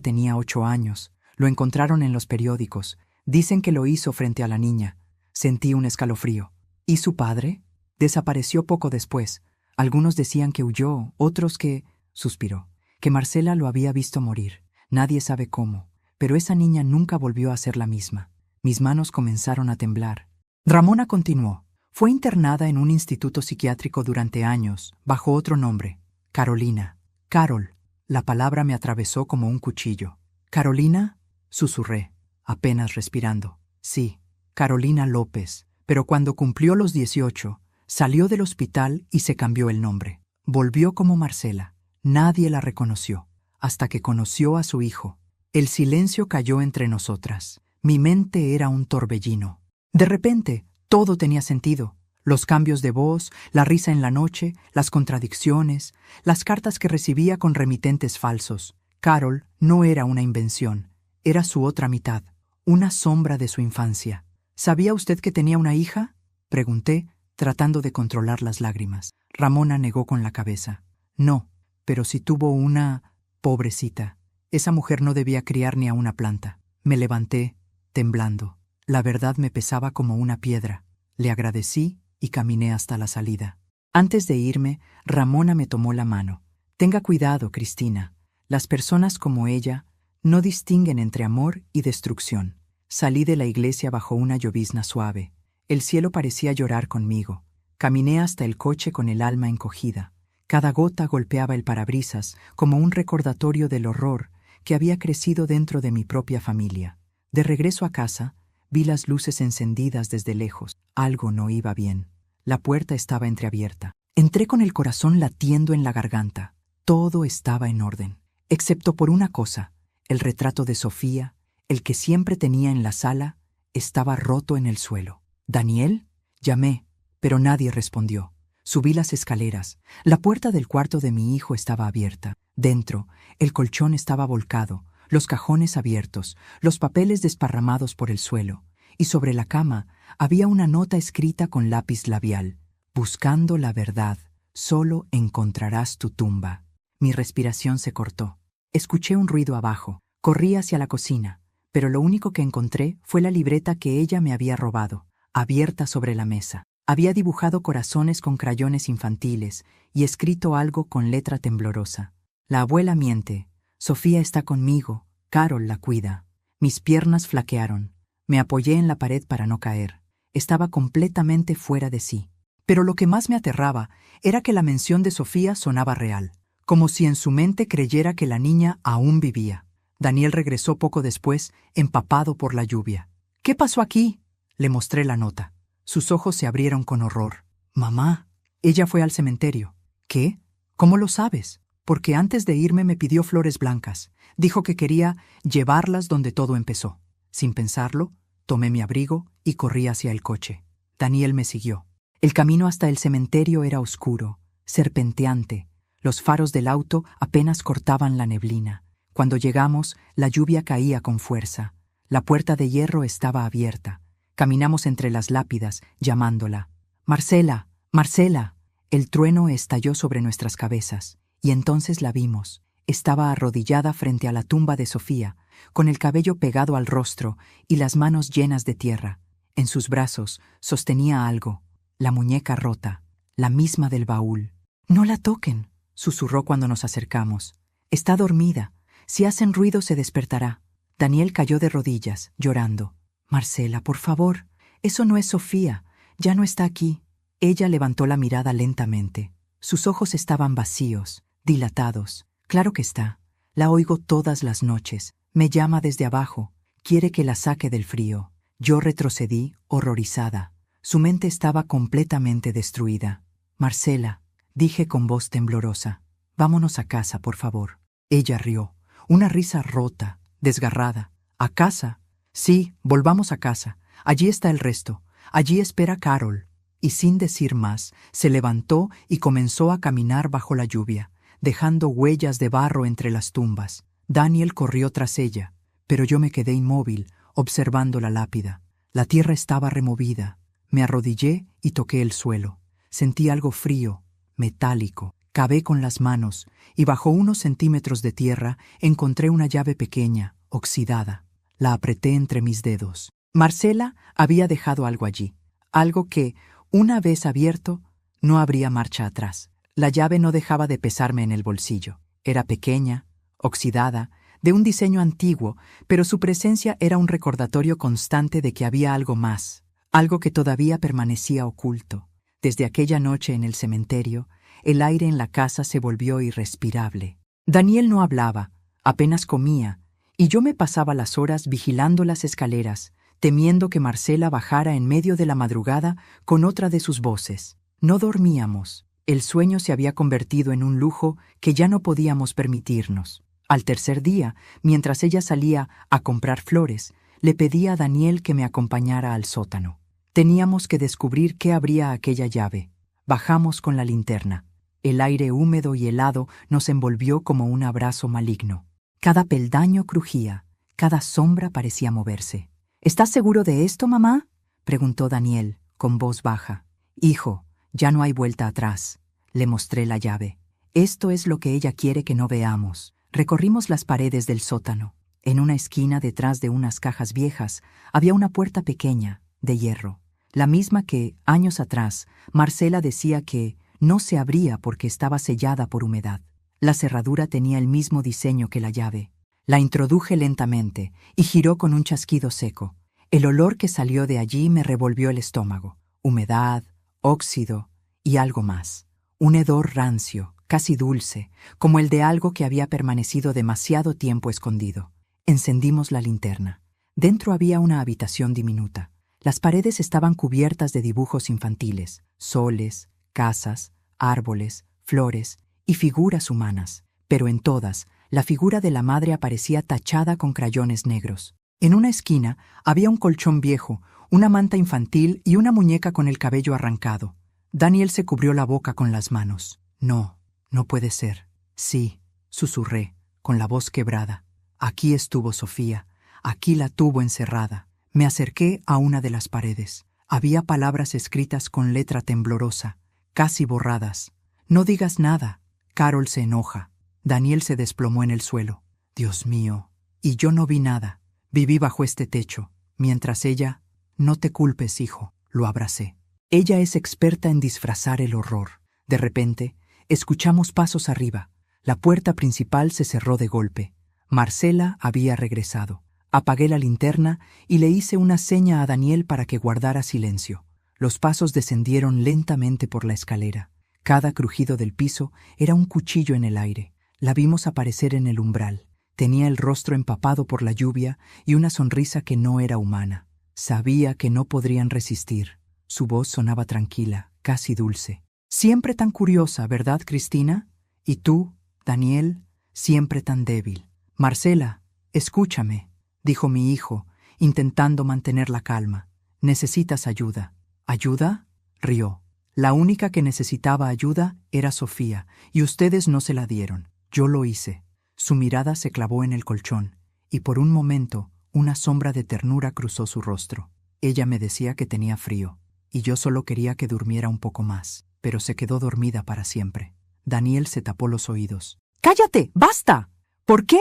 tenía 8 años. Lo encontraron en los periódicos. Dicen que lo hizo frente a la niña. Sentí un escalofrío. ¿Y su padre? Desapareció poco después. Algunos decían que huyó, otros que... suspiró. Que Marcela lo había visto morir. Nadie sabe cómo, pero esa niña nunca volvió a ser la misma. Mis manos comenzaron a temblar. Ramona continuó. Fue internada en un instituto psiquiátrico durante años, bajo otro nombre, Carolina. Carol. La palabra me atravesó como un cuchillo. ¿Carolina? Susurré, apenas respirando. Sí, Carolina López. Pero cuando cumplió los 18, salió del hospital y se cambió el nombre. Volvió como Marcela. Nadie la reconoció, hasta que conoció a su hijo. El silencio cayó entre nosotras. Mi mente era un torbellino. De repente, todo tenía sentido. Los cambios de voz, la risa en la noche, las contradicciones, las cartas que recibía con remitentes falsos. Carol no era una invención, era su otra mitad, una sombra de su infancia. ¿Sabía usted que tenía una hija?, pregunté, tratando de controlar las lágrimas. Ramona negó con la cabeza. No, pero si tuvo una... Pobrecita. Esa mujer no debía criar ni a una planta. Me levanté, temblando. La verdad me pesaba como una piedra. Le agradecí y caminé hasta la salida. Antes de irme, Ramona me tomó la mano. Tenga cuidado, Cristina. Las personas como ella no distinguen entre amor y destrucción. Salí de la iglesia bajo una llovizna suave. El cielo parecía llorar conmigo. Caminé hasta el coche con el alma encogida. Cada gota golpeaba el parabrisas como un recordatorio del horror que había crecido dentro de mi propia familia. De regreso a casa, vi las luces encendidas desde lejos. Algo no iba bien. La puerta estaba entreabierta. Entré con el corazón latiendo en la garganta. Todo estaba en orden, excepto por una cosa. El retrato de Sofía, el que siempre tenía en la sala, estaba roto en el suelo. ¿Daniel? Llamé, pero nadie respondió. Subí las escaleras. La puerta del cuarto de mi hijo estaba abierta. Dentro, el colchón estaba volcado, los cajones abiertos, los papeles desparramados por el suelo, y sobre la cama había una nota escrita con lápiz labial. Buscando la verdad, solo encontrarás tu tumba. Mi respiración se cortó. Escuché un ruido abajo. Corrí hacia la cocina, pero lo único que encontré fue la libreta que ella me había robado, abierta sobre la mesa. Había dibujado corazones con crayones infantiles y escrito algo con letra temblorosa. La abuela miente. Sofía está conmigo. Carol la cuida. Mis piernas flaquearon. Me apoyé en la pared para no caer. Estaba completamente fuera de sí. Pero lo que más me aterraba era que la mención de Sofía sonaba real, como si en su mente creyera que la niña aún vivía. Daniel regresó poco después, empapado por la lluvia. ¿Qué pasó aquí?, le mostré la nota. Sus ojos se abrieron con horror. Mamá, ella fue al cementerio. ¿Qué? ¿Cómo lo sabes? Porque antes de irme me pidió flores blancas. Dijo que quería llevarlas donde todo empezó. Sin pensarlo, tomé mi abrigo y corrí hacia el coche. Daniel me siguió. El camino hasta el cementerio era oscuro, serpenteante. Los faros del auto apenas cortaban la neblina. Cuando llegamos, la lluvia caía con fuerza. La puerta de hierro estaba abierta. Caminamos entre las lápidas, llamándola. «Marcela, Marcela». El trueno estalló sobre nuestras cabezas, y entonces la vimos. Estaba arrodillada frente a la tumba de Sofía, con el cabello pegado al rostro y las manos llenas de tierra. En sus brazos sostenía algo, la muñeca rota, la misma del baúl. «No la toquen», susurró cuando nos acercamos. «Está dormida. Si hacen ruido se despertará». Daniel cayó de rodillas, llorando. «Marcela, por favor, eso no es Sofía. Ya no está aquí». Ella levantó la mirada lentamente. Sus ojos estaban vacíos, dilatados. «Claro que está. La oigo todas las noches. Me llama desde abajo. Quiere que la saque del frío». Yo retrocedí, horrorizada. Su mente estaba completamente destruida. «Marcela», dije con voz temblorosa, «vámonos a casa, por favor». Ella rió, una risa rota, desgarrada. «¿A casa?» «Sí, volvamos a casa. Allí está el resto. Allí espera Carol». Y sin decir más, se levantó y comenzó a caminar bajo la lluvia, dejando huellas de barro entre las tumbas. Daniel corrió tras ella, pero yo me quedé inmóvil, observando la lápida. La tierra estaba removida. Me arrodillé y toqué el suelo. Sentí algo frío. metálico. Cavé con las manos y bajo unos centímetros de tierra encontré una llave pequeña, oxidada. La apreté entre mis dedos. Marcela había dejado algo allí, algo que, una vez abierto, no habría marcha atrás. La llave no dejaba de pesarme en el bolsillo. Era pequeña, oxidada, de un diseño antiguo, pero su presencia era un recordatorio constante de que había algo más, algo que todavía permanecía oculto. Desde aquella noche en el cementerio, el aire en la casa se volvió irrespirable. Daniel no hablaba, apenas comía, y yo me pasaba las horas vigilando las escaleras, temiendo que Marcela bajara en medio de la madrugada con otra de sus voces. No dormíamos. El sueño se había convertido en un lujo que ya no podíamos permitirnos. Al tercer día, mientras ella salía a comprar flores, le pedí a Daniel que me acompañara al sótano. Teníamos que descubrir qué abría aquella llave. Bajamos con la linterna. El aire húmedo y helado nos envolvió como un abrazo maligno. Cada peldaño crujía, cada sombra parecía moverse. ¿Estás seguro de esto, mamá?, preguntó Daniel, con voz baja. Hijo, ya no hay vuelta atrás. Le mostré la llave. Esto es lo que ella quiere que no veamos. Recorrimos las paredes del sótano. En una esquina, detrás de unas cajas viejas, había una puerta pequeña, de hierro, la misma que, años atrás, Marcela decía que no se abría porque estaba sellada por humedad. La cerradura tenía el mismo diseño que la llave. La introduje lentamente y giró con un chasquido seco. El olor que salió de allí me revolvió el estómago. Humedad, óxido y algo más. Un hedor rancio, casi dulce, como el de algo que había permanecido demasiado tiempo escondido. Encendimos la linterna. Dentro había una habitación diminuta. Las paredes estaban cubiertas de dibujos infantiles, soles, casas, árboles, flores y figuras humanas, pero en todas, la figura de la madre aparecía tachada con crayones negros. En una esquina había un colchón viejo, una manta infantil y una muñeca con el cabello arrancado. Daniel se cubrió la boca con las manos. No, no puede ser. Sí, susurré, con la voz quebrada. Aquí estuvo Sofía, aquí la tuvo encerrada. Me acerqué a una de las paredes. Había palabras escritas con letra temblorosa, casi borradas. No digas nada. Carol se enoja. Daniel se desplomó en el suelo. Dios mío. Y yo no vi nada. Viví bajo este techo. Mientras ella... No te culpes, hijo. Lo abracé. Ella es experta en disfrazar el horror. De repente, escuchamos pasos arriba. La puerta principal se cerró de golpe. Marcela había regresado. Apagué la linterna y le hice una seña a Daniel para que guardara silencio. Los pasos descendieron lentamente por la escalera. Cada crujido del piso era un cuchillo en el aire. La vimos aparecer en el umbral. Tenía el rostro empapado por la lluvia y una sonrisa que no era humana. Sabía que no podrían resistir. Su voz sonaba tranquila, casi dulce. Siempre tan curiosa, ¿verdad, Cristina? Y tú, Daniel, siempre tan débil. Marcela, escúchame, dijo mi hijo, intentando mantener la calma. Necesitas ayuda. ¿Ayuda? Rió. La única que necesitaba ayuda era Sofía, y ustedes no se la dieron. Yo lo hice. Su mirada se clavó en el colchón, y por un momento una sombra de ternura cruzó su rostro. Ella me decía que tenía frío, y yo solo quería que durmiera un poco más, pero se quedó dormida para siempre. Daniel se tapó los oídos. ¡Cállate! ¡Basta! ¿Por qué?,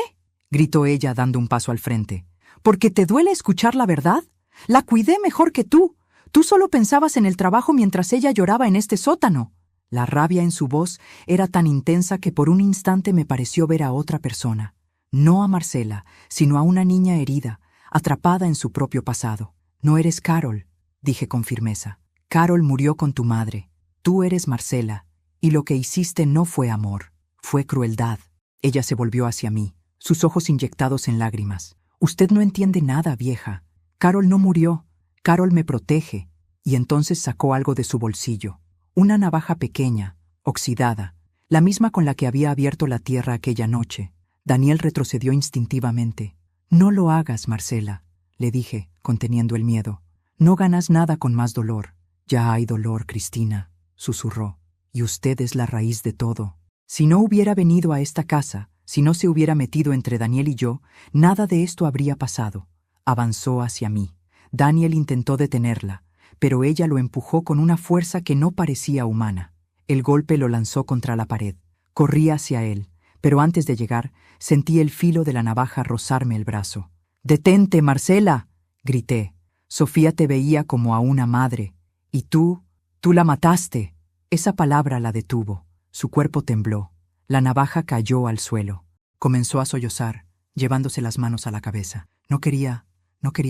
gritó ella dando un paso al frente. ¿Porque te duele escuchar la verdad? La cuidé mejor que tú. Tú solo pensabas en el trabajo mientras ella lloraba en este sótano. La rabia en su voz era tan intensa que por un instante me pareció ver a otra persona. No a Marcela, sino a una niña herida, atrapada en su propio pasado. No eres Carol, dije con firmeza. Carol murió con tu madre. Tú eres Marcela, y lo que hiciste no fue amor, fue crueldad. Ella se volvió hacia mí, sus ojos inyectados en lágrimas. Usted no entiende nada, vieja. Carol no murió. Carol me protege. Y entonces sacó algo de su bolsillo. Una navaja pequeña, oxidada, la misma con la que había abierto la tierra aquella noche. Daniel retrocedió instintivamente. No lo hagas, Marcela, le dije, conteniendo el miedo. No ganas nada con más dolor. Ya hay dolor, Cristina, susurró. Y usted es la raíz de todo. Si no hubiera venido a esta casa, si no se hubiera metido entre Daniel y yo, nada de esto habría pasado. Avanzó hacia mí. Daniel intentó detenerla, pero ella lo empujó con una fuerza que no parecía humana. El golpe lo lanzó contra la pared. Corrí hacia él, pero antes de llegar, sentí el filo de la navaja rozarme el brazo. «¡Detente, Marcela!», grité. «Sofía te veía como a una madre. Y tú la mataste». Esa palabra la detuvo. Su cuerpo tembló. La navaja cayó al suelo. Comenzó a sollozar, llevándose las manos a la cabeza. No quería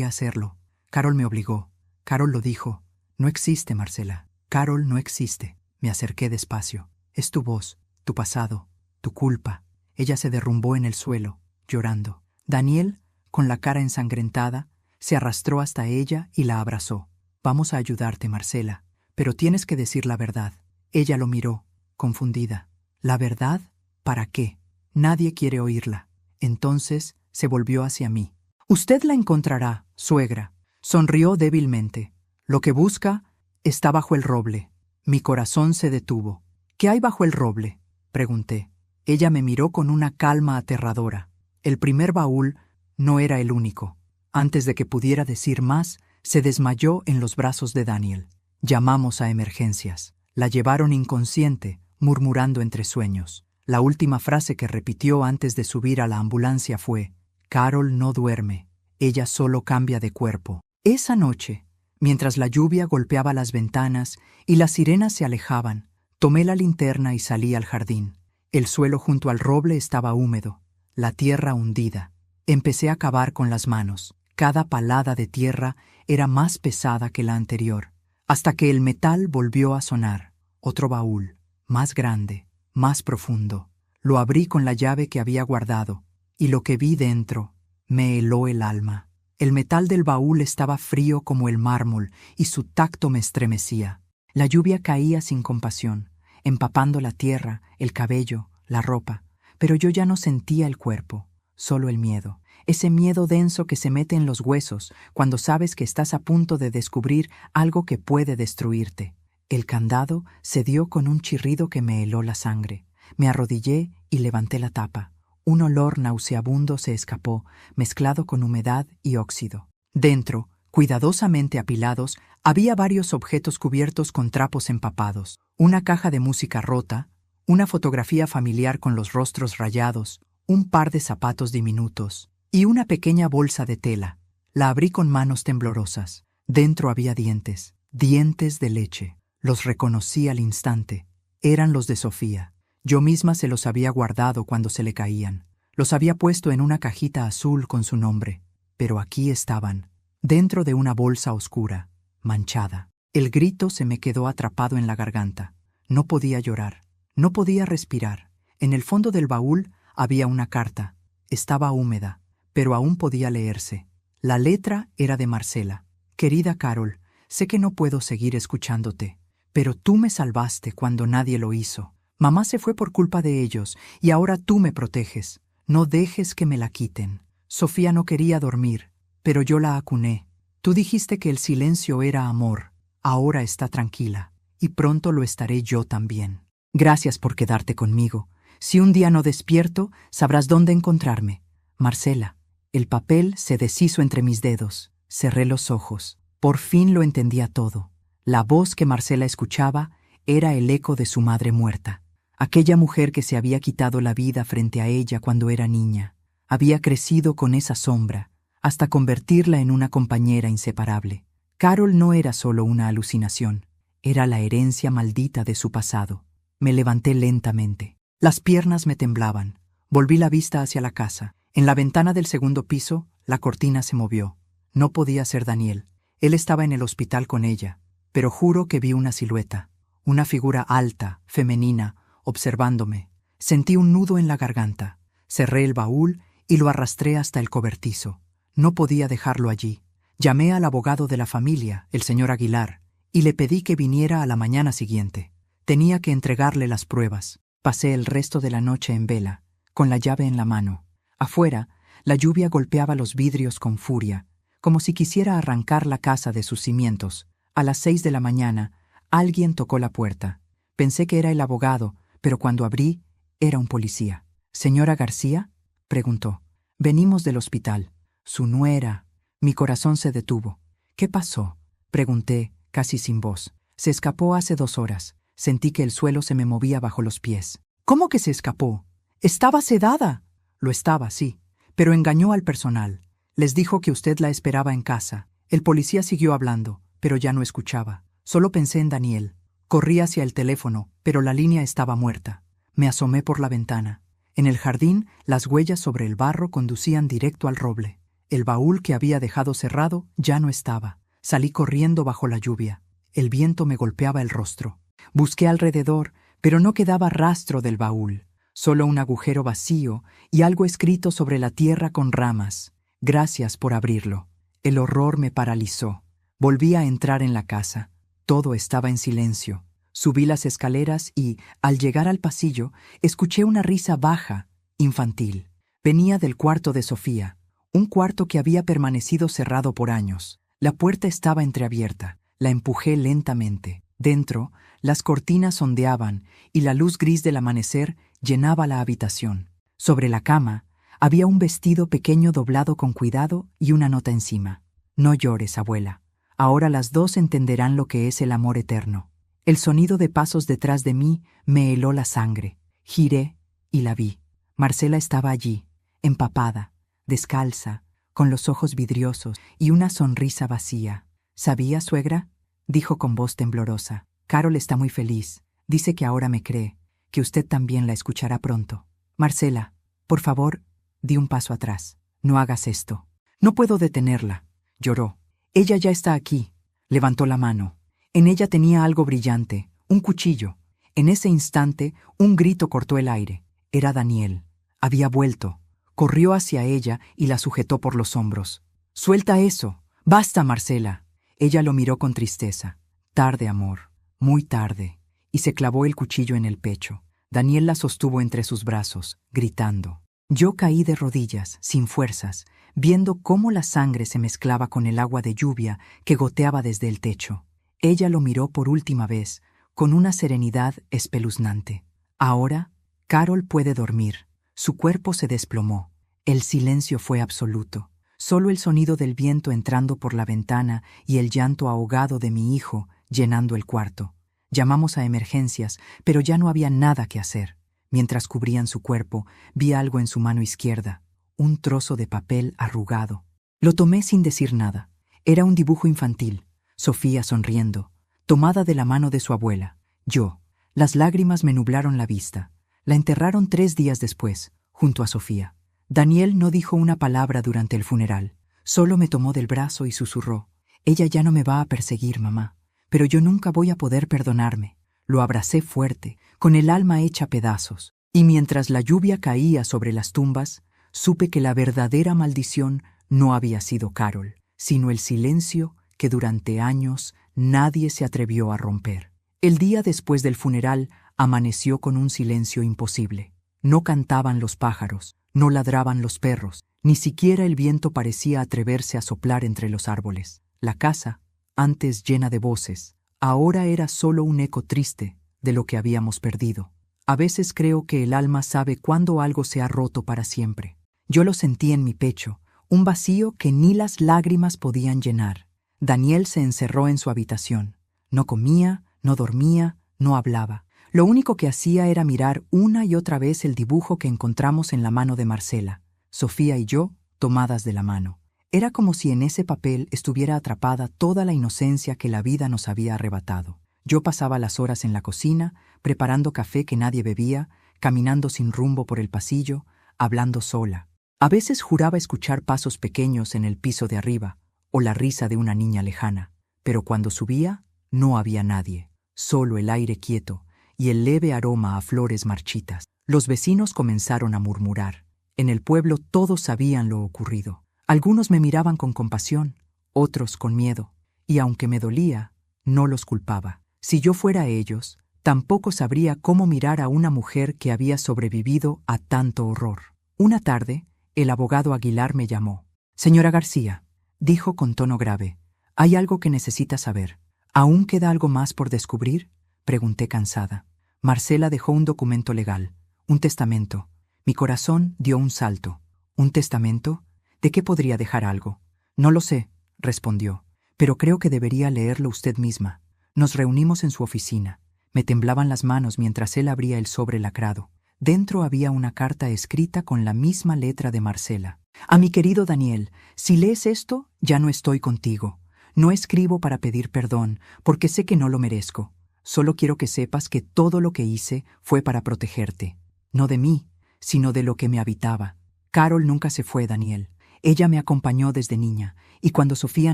hacerlo. Carol me obligó. Carol lo dijo. «No existe, Marcela. Carol no existe». Me acerqué despacio. «Es tu voz, tu pasado, tu culpa». Ella se derrumbó en el suelo, llorando. Daniel, con la cara ensangrentada, se arrastró hasta ella y la abrazó. «Vamos a ayudarte, Marcela, pero tienes que decir la verdad». Ella lo miró, confundida. «¿La verdad? ¿Para qué? Nadie quiere oírla». Entonces se volvió hacia mí. «Usted la encontrará, suegra». Sonrió débilmente. «Lo que busca está bajo el roble». Mi corazón se detuvo. «¿Qué hay bajo el roble?», pregunté. Ella me miró con una calma aterradora. El primer baúl no era el único. Antes de que pudiera decir más, se desmayó en los brazos de Daniel. Llamamos a emergencias. La llevaron inconsciente, murmurando entre sueños. La última frase que repitió antes de subir a la ambulancia fue: «Carol no duerme, ella solo cambia de cuerpo». Esa noche, mientras la lluvia golpeaba las ventanas y las sirenas se alejaban, tomé la linterna y salí al jardín. El suelo junto al roble estaba húmedo, la tierra hundida. Empecé a cavar con las manos. Cada palada de tierra era más pesada que la anterior, hasta que el metal volvió a sonar. Otro baúl, más grande, más profundo. Lo abrí con la llave que había guardado, y lo que vi dentro me heló el alma. El metal del baúl estaba frío como el mármol, y su tacto me estremecía. La lluvia caía sin compasión, empapando la tierra, el cabello, la ropa, pero yo ya no sentía el cuerpo, solo el miedo. Ese miedo denso que se mete en los huesos cuando sabes que estás a punto de descubrir algo que puede destruirte. El candado se dio con un chirrido que me heló la sangre. Me arrodillé y levanté la tapa. Un olor nauseabundo se escapó, mezclado con humedad y óxido. Dentro, cuidadosamente apilados, había varios objetos cubiertos con trapos empapados. Una caja de música rota, una fotografía familiar con los rostros rayados, un par de zapatos diminutos y una pequeña bolsa de tela. La abrí con manos temblorosas. Dentro había dientes, dientes de leche. Los reconocí al instante. Eran los de Sofía. Yo misma se los había guardado cuando se le caían. Los había puesto en una cajita azul con su nombre. Pero aquí estaban, dentro de una bolsa oscura, manchada. El grito se me quedó atrapado en la garganta. No podía llorar. No podía respirar. En el fondo del baúl había una carta. Estaba húmeda, pero aún podía leerse. La letra era de Marcela. «Querida Carol, sé que no puedo seguir escuchándote, pero tú me salvaste cuando nadie lo hizo. Mamá se fue por culpa de ellos y ahora tú me proteges. No dejes que me la quiten. Sofía no quería dormir, pero yo la acuné. Tú dijiste que el silencio era amor. Ahora está tranquila, y pronto lo estaré yo también. Gracias por quedarte conmigo. Si un día no despierto, sabrás dónde encontrarme. Marcela». El papel se deshizo entre mis dedos. Cerré los ojos. Por fin lo entendía todo. La voz que Marcela escuchaba era el eco de su madre muerta. Aquella mujer que se había quitado la vida frente a ella cuando era niña. Había crecido con esa sombra, hasta convertirla en una compañera inseparable. Carol no era solo una alucinación, era la herencia maldita de su pasado. Me levanté lentamente. Las piernas me temblaban. Volví la vista hacia la casa. En la ventana del segundo piso, la cortina se movió. No podía ser Daniel. Él estaba en el hospital con ella, pero juro que vi una silueta, una figura alta, femenina, observándome. Sentí un nudo en la garganta. Cerré el baúl y lo arrastré hasta el cobertizo. No podía dejarlo allí. Llamé al abogado de la familia, el señor Aguilar, y le pedí que viniera a la mañana siguiente. Tenía que entregarle las pruebas. Pasé el resto de la noche en vela, con la llave en la mano. Afuera, la lluvia golpeaba los vidrios con furia, como si quisiera arrancar la casa de sus cimientos. A las 6 de la mañana, alguien tocó la puerta. Pensé que era el abogado, pero cuando abrí, era un policía. «¿Señora García?», preguntó. «Venimos del hospital». «Su nuera». Mi corazón se detuvo. «¿Qué pasó?», pregunté, casi sin voz. «Se escapó hace 2 horas. Sentí que el suelo se me movía bajo los pies. ¿Cómo que se escapó? Estaba sedada. Lo estaba, sí, pero engañó al personal. Les dijo que usted la esperaba en casa. El policía siguió hablando, pero ya no escuchaba. Solo pensé en Daniel. Corrí hacia el teléfono, pero la línea estaba muerta. Me asomé por la ventana. En el jardín, las huellas sobre el barro conducían directo al roble. El baúl que había dejado cerrado ya no estaba. Salí corriendo bajo la lluvia. El viento me golpeaba el rostro. Busqué alrededor, pero no quedaba rastro del baúl. Solo un agujero vacío y algo escrito sobre la tierra con ramas. Gracias por abrirlo. El horror me paralizó. Volví a entrar en la casa. Todo estaba en silencio. Subí las escaleras y, al llegar al pasillo, escuché una risa baja, infantil. Venía del cuarto de Sofía, un cuarto que había permanecido cerrado por años. La puerta estaba entreabierta. La empujé lentamente. Dentro, las cortinas ondeaban y la luz gris del amanecer llenaba la habitación. Sobre la cama, había un vestido pequeño doblado con cuidado y una nota encima. No llores, abuela. Ahora las dos entenderán lo que es el amor eterno. El sonido de pasos detrás de mí me heló la sangre. Giré y la vi. Marcela estaba allí, empapada, descalza, con los ojos vidriosos y una sonrisa vacía. ¿Sabía, suegra?, dijo con voz temblorosa. Carol está muy feliz. Dice que ahora me cree, que usted también la escuchará pronto. Marcela, por favor, di un paso atrás. No hagas esto. No puedo detenerla. Lloró. Ella ya está aquí. Levantó la mano. En ella tenía algo brillante, un cuchillo. En ese instante, un grito cortó el aire. Era Daniel. Había vuelto. Corrió hacia ella y la sujetó por los hombros. «¡Suelta eso! ¡Basta, Marcela!». Ella lo miró con tristeza. Tarde, amor. Muy tarde. Y se clavó el cuchillo en el pecho. Daniel la sostuvo entre sus brazos, gritando. Yo caí de rodillas, sin fuerzas, viendo cómo la sangre se mezclaba con el agua de lluvia que goteaba desde el techo. Ella lo miró por última vez, con una serenidad espeluznante. Ahora, Carol puede dormir. Su cuerpo se desplomó. El silencio fue absoluto. Solo el sonido del viento entrando por la ventana y el llanto ahogado de mi hijo llenando el cuarto. Llamamos a emergencias, pero ya no había nada que hacer. Mientras cubrían su cuerpo, vi algo en su mano izquierda, un trozo de papel arrugado. Lo tomé sin decir nada. Era un dibujo infantil. Sofía sonriendo, tomada de la mano de su abuela. Yo. Las lágrimas me nublaron la vista. La enterraron 3 días después, junto a Sofía. Daniel no dijo una palabra durante el funeral. Solo me tomó del brazo y susurró. Ella ya no me va a perseguir, mamá. Pero yo nunca voy a poder perdonarme. Lo abracé fuerte, con el alma hecha pedazos. Y mientras la lluvia caía sobre las tumbas, supe que la verdadera maldición no había sido Carol, sino el silencio que durante años nadie se atrevió a romper. El día después del funeral amaneció con un silencio imposible. No cantaban los pájaros, no ladraban los perros, ni siquiera el viento parecía atreverse a soplar entre los árboles. La casa, antes llena de voces, ahora era solo un eco triste de lo que habíamos perdido. A veces creo que el alma sabe cuándo algo se ha roto para siempre. Yo lo sentí en mi pecho, un vacío que ni las lágrimas podían llenar. Daniel se encerró en su habitación. No comía, no dormía, no hablaba. Lo único que hacía era mirar una y otra vez el dibujo que encontramos en la mano de Marcela, Sofía y yo, tomadas de la mano. Era como si en ese papel estuviera atrapada toda la inocencia que la vida nos había arrebatado. Yo pasaba las horas en la cocina, preparando café que nadie bebía, caminando sin rumbo por el pasillo, hablando sola. A veces juraba escuchar pasos pequeños en el piso de arriba, o la risa de una niña lejana. Pero cuando subía, no había nadie, solo el aire quieto y el leve aroma a flores marchitas. Los vecinos comenzaron a murmurar. En el pueblo todos sabían lo ocurrido. Algunos me miraban con compasión, otros con miedo, y aunque me dolía, no los culpaba. Si yo fuera ellos, tampoco sabría cómo mirar a una mujer que había sobrevivido a tanto horror. Una tarde, el abogado Aguilar me llamó. «Señora García», dijo con tono grave, «hay algo que necesita saber». «¿Aún queda algo más por descubrir?», pregunté cansada. Marcela dejó un documento legal, un testamento. Mi corazón dio un salto. ¿Un testamento? ¿De qué podría dejar algo? «No lo sé», respondió, «pero creo que debería leerlo usted misma». Nos reunimos en su oficina. Me temblaban las manos mientras él abría el sobre lacrado. Dentro había una carta escrita con la misma letra de Marcela. A mi querido Daniel, si lees esto, ya no estoy contigo. No escribo para pedir perdón, porque sé que no lo merezco. Solo quiero que sepas que todo lo que hice fue para protegerte. No de mí, sino de lo que me habitaba. Carol nunca se fue, Daniel. Ella me acompañó desde niña, y cuando Sofía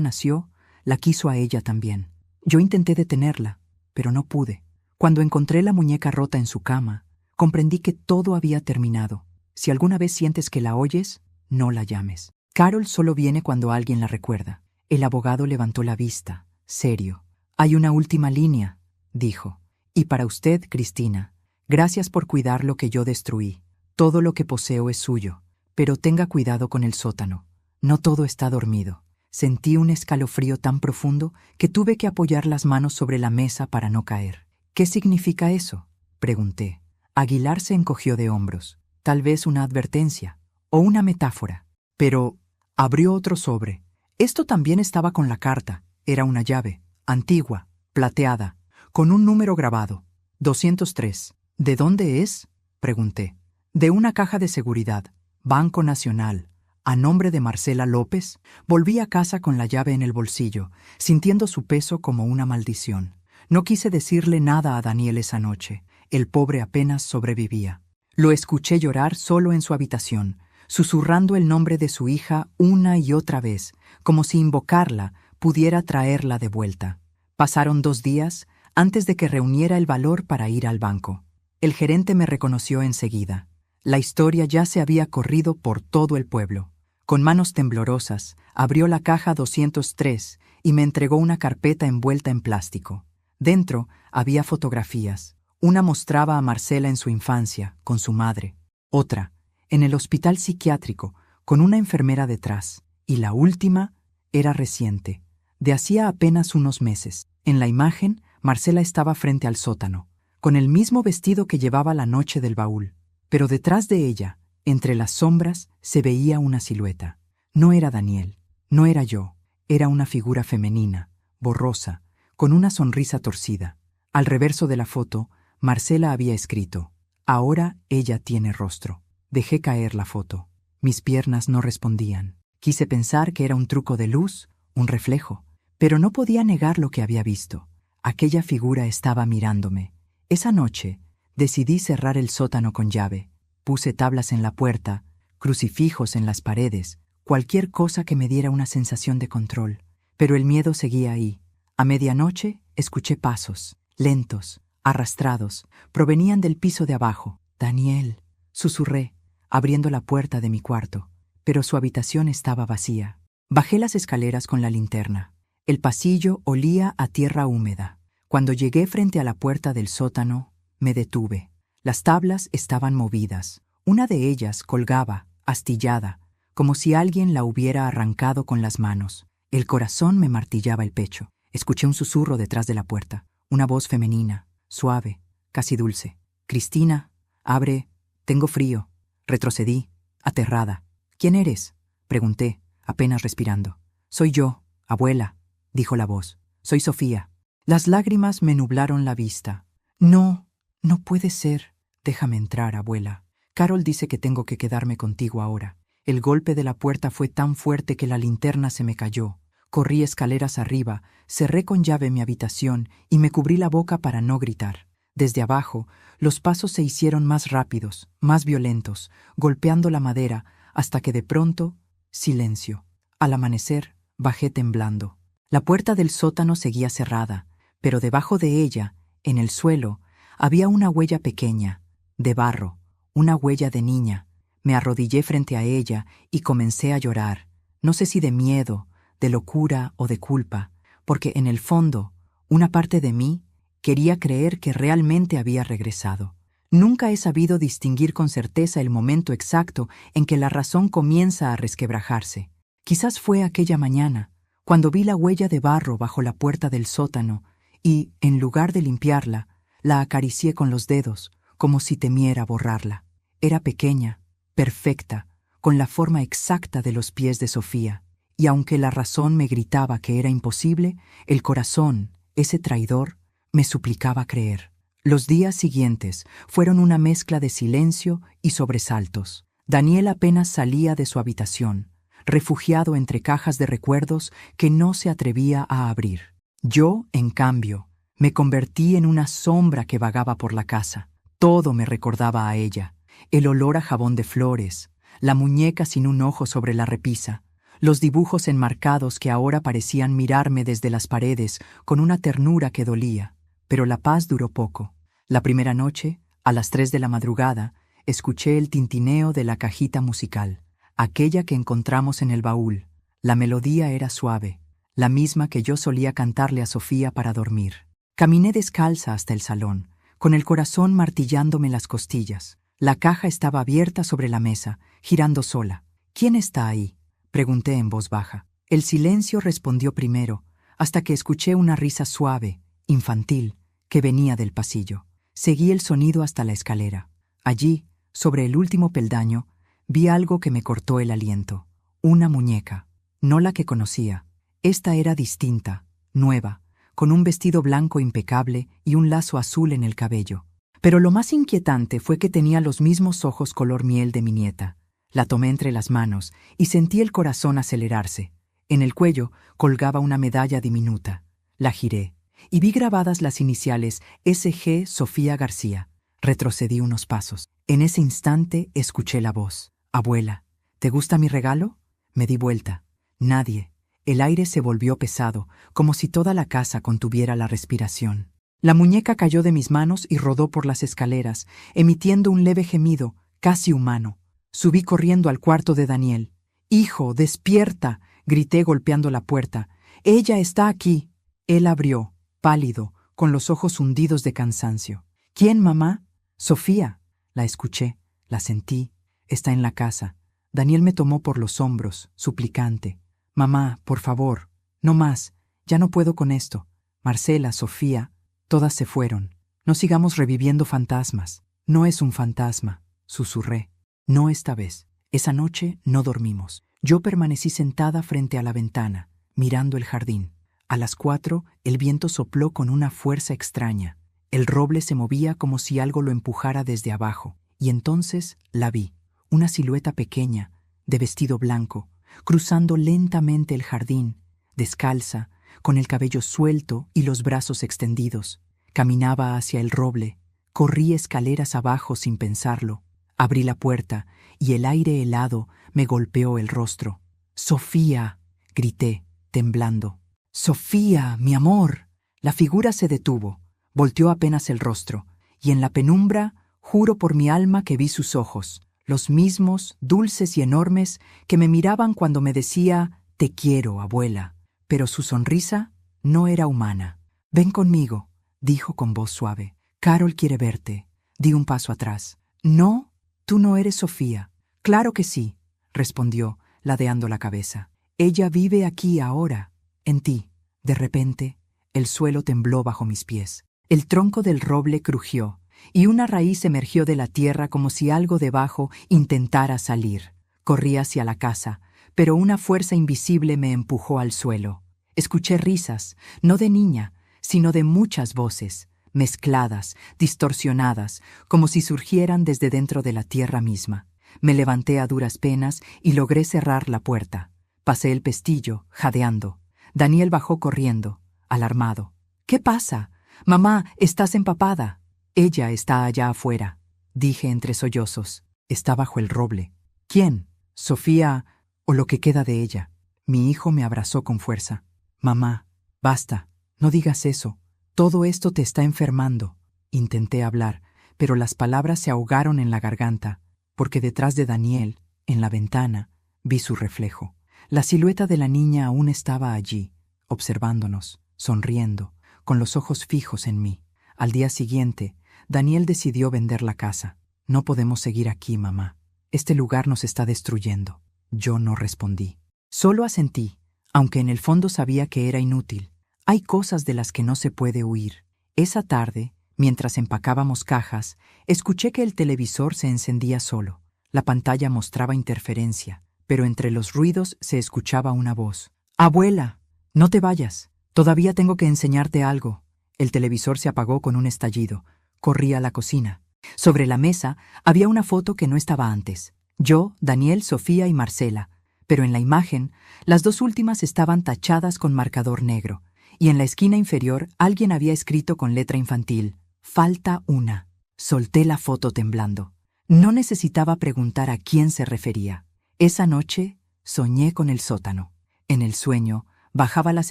nació, la quiso a ella también. Yo intenté detenerla, pero no pude. Cuando encontré la muñeca rota en su cama, comprendí que todo había terminado. Si alguna vez sientes que la oyes, no la llames. Carol solo viene cuando alguien la recuerda. El abogado levantó la vista, serio. Hay una última línea, dijo. Y para usted, Cristina, gracias por cuidar lo que yo destruí. Todo lo que poseo es suyo, pero tenga cuidado con el sótano. No todo está dormido. Sentí un escalofrío tan profundo que tuve que apoyar las manos sobre la mesa para no caer. ¿Qué significa eso?, pregunté. Aguilar se encogió de hombros. Tal vez una advertencia o una metáfora. Pero abrió otro sobre. Esto también estaba con la carta. Era una llave, antigua, plateada, con un número grabado. 203. ¿De dónde es?, pregunté. De una caja de seguridad. Banco Nacional. A nombre de Marcela López. Volví a casa con la llave en el bolsillo, sintiendo su peso como una maldición. No quise decirle nada a Daniel esa noche. El pobre apenas sobrevivía. Lo escuché llorar solo en su habitación, susurrando el nombre de su hija una y otra vez, como si invocarla pudiera traerla de vuelta. Pasaron 2 días antes de que reuniera el valor para ir al banco. El gerente me reconoció enseguida. La historia ya se había corrido por todo el pueblo. Con manos temblorosas, abrió la caja 203 y me entregó una carpeta envuelta en plástico. Dentro había fotografías. Una mostraba a Marcela en su infancia, con su madre. Otra, en el hospital psiquiátrico, con una enfermera detrás. Y la última era reciente, de hacía apenas unos meses. En la imagen, Marcela estaba frente al sótano, con el mismo vestido que llevaba la noche del baúl. Pero detrás de ella, entre las sombras, se veía una silueta. No era Daniel, no era yo. Era una figura femenina, borrosa, con una sonrisa torcida. Al reverso de la foto, Marcela había escrito: «Ahora ella tiene rostro». Dejé caer la foto. Mis piernas no respondían. Quise pensar que era un truco de luz, un reflejo, pero no podía negar lo que había visto. Aquella figura estaba mirándome. Esa noche, decidí cerrar el sótano con llave. Puse tablas en la puerta, crucifijos en las paredes, cualquier cosa que me diera una sensación de control. Pero el miedo seguía ahí. A medianoche escuché pasos, lentos, arrastrados, provenían del piso de abajo. «Daniel», susurré, abriendo la puerta de mi cuarto, pero su habitación estaba vacía. Bajé las escaleras con la linterna. El pasillo olía a tierra húmeda. Cuando llegué frente a la puerta del sótano, me detuve. Las tablas estaban movidas. Una de ellas colgaba, astillada, como si alguien la hubiera arrancado con las manos. El corazón me martillaba el pecho. Escuché un susurro detrás de la puerta, una voz femenina, suave, casi dulce. «Cristina, abre, tengo frío». Retrocedí, aterrada. «¿Quién eres?», pregunté, apenas respirando. «Soy yo, abuela», dijo la voz. «Soy Sofía». Las lágrimas me nublaron la vista. «No, no puede ser. Déjame entrar, abuela. Carol dice que tengo que quedarme contigo ahora». El golpe de la puerta fue tan fuerte que la linterna se me cayó. Corrí escaleras arriba, cerré con llave mi habitación y me cubrí la boca para no gritar. Desde abajo, los pasos se hicieron más rápidos, más violentos, golpeando la madera, hasta que de pronto, silencio. Al amanecer, bajé temblando. La puerta del sótano seguía cerrada, pero debajo de ella, en el suelo, había una huella pequeña, de barro, una huella de niña. Me arrodillé frente a ella y comencé a llorar, no sé si de miedo, de locura o de culpa, porque en el fondo, una parte de mí quería creer que realmente había regresado. Nunca he sabido distinguir con certeza el momento exacto en que la razón comienza a resquebrajarse. Quizás fue aquella mañana, cuando vi la huella de barro bajo la puerta del sótano y, en lugar de limpiarla, la acaricié con los dedos, como si temiera borrarla. Era pequeña, perfecta, con la forma exacta de los pies de Sofía. Y aunque la razón me gritaba que era imposible, el corazón, ese traidor, me suplicaba creer. Los días siguientes fueron una mezcla de silencio y sobresaltos. Daniel apenas salía de su habitación, refugiado entre cajas de recuerdos que no se atrevía a abrir. Yo, en cambio, me convertí en una sombra que vagaba por la casa. Todo me recordaba a ella: el olor a jabón de flores, la muñeca sin un ojo sobre la repisa, los dibujos enmarcados que ahora parecían mirarme desde las paredes con una ternura que dolía. Pero la paz duró poco. La primera noche, a las 3 de la madrugada, escuché el tintineo de la cajita musical, aquella que encontramos en el baúl. La melodía era suave, la misma que yo solía cantarle a Sofía para dormir. Caminé descalza hasta el salón, con el corazón martillándome las costillas. La caja estaba abierta sobre la mesa, girando sola. ¿Quién está ahí?, pregunté en voz baja. El silencio respondió primero, hasta que escuché una risa suave, infantil, que venía del pasillo. Seguí el sonido hasta la escalera. Allí, sobre el último peldaño, vi algo que me cortó el aliento. Una muñeca, no la que conocía. Esta era distinta, nueva, con un vestido blanco impecable y un lazo azul en el cabello. Pero lo más inquietante fue que tenía los mismos ojos color miel de mi nieta. La tomé entre las manos y sentí el corazón acelerarse. En el cuello colgaba una medalla diminuta. La giré y vi grabadas las iniciales S.G. Sofía García. Retrocedí unos pasos. En ese instante escuché la voz. «Abuela, ¿te gusta mi regalo?». Me di vuelta. Nadie. El aire se volvió pesado, como si toda la casa contuviera la respiración. La muñeca cayó de mis manos y rodó por las escaleras, emitiendo un leve gemido, casi humano. Subí corriendo al cuarto de Daniel. «Hijo, despierta», grité golpeando la puerta. «Ella está aquí». Él abrió, pálido, con los ojos hundidos de cansancio. «¿Quién, mamá?». «Sofía». La escuché, la sentí. «Está en la casa». Daniel me tomó por los hombros, suplicante. «Mamá, por favor, no más, ya no puedo con esto». Marcela, Sofía, todas se fueron. «No sigamos reviviendo fantasmas». «No es un fantasma», susurré. «No esta vez». Esa noche no dormimos. Yo permanecí sentada frente a la ventana, mirando el jardín. A las 4, el viento sopló con una fuerza extraña. El roble se movía como si algo lo empujara desde abajo. Y entonces la vi, una silueta pequeña, de vestido blanco, cruzando lentamente el jardín, descalza, con el cabello suelto y los brazos extendidos. Caminaba hacia el roble. Corrí escaleras abajo sin pensarlo. Abrí la puerta y el aire helado me golpeó el rostro. «Sofía», grité, temblando. «Sofía, mi amor». La figura se detuvo, volteó apenas el rostro, y en la penumbra juro por mi alma que vi sus ojos, los mismos, dulces y enormes, que me miraban cuando me decía «Te quiero, abuela». Pero su sonrisa no era humana. «Ven conmigo», dijo con voz suave. «Carol quiere verte». Di un paso atrás. «No, tú no eres Sofía». «Claro que sí», respondió, ladeando la cabeza. «Ella vive aquí ahora, en ti». De repente, el suelo tembló bajo mis pies. El tronco del roble crujió, y una raíz emergió de la tierra como si algo debajo intentara salir. Corrí hacia la casa, pero una fuerza invisible me empujó al suelo. Escuché risas, no de niña, sino de muchas voces, mezcladas, distorsionadas, como si surgieran desde dentro de la tierra misma. Me levanté a duras penas y logré cerrar la puerta. Pasé el pestillo, jadeando. Daniel bajó corriendo, alarmado. «¿Qué pasa? Mamá, estás empapada». «Ella está allá afuera», dije entre sollozos. «Está bajo el roble». «¿Quién? Sofía o lo que queda de ella». Mi hijo me abrazó con fuerza. «Mamá, basta, no digas eso. Todo esto te está enfermando». Intenté hablar, pero las palabras se ahogaron en la garganta, porque detrás de Daniel, en la ventana, vi su reflejo. La silueta de la niña aún estaba allí, observándonos, sonriendo, con los ojos fijos en mí. Al día siguiente, Daniel decidió vender la casa. «No podemos seguir aquí, mamá. Este lugar nos está destruyendo». Yo no respondí. Solo asentí, aunque en el fondo sabía que era inútil. Hay cosas de las que no se puede huir. Esa tarde, mientras empacábamos cajas, escuché que el televisor se encendía solo. La pantalla mostraba interferencia, pero entre los ruidos se escuchaba una voz. «Abuela, no te vayas. Todavía tengo que enseñarte algo». El televisor se apagó con un estallido, Corrí a la cocina. Sobre la mesa había una foto que no estaba antes. Yo, Daniel, Sofía y Marcela. Pero en la imagen, las dos últimas estaban tachadas con marcador negro, y en la esquina inferior alguien había escrito con letra infantil: «Falta una». Solté la foto temblando. No necesitaba preguntar a quién se refería. Esa noche soñé con el sótano. En el sueño, bajaba las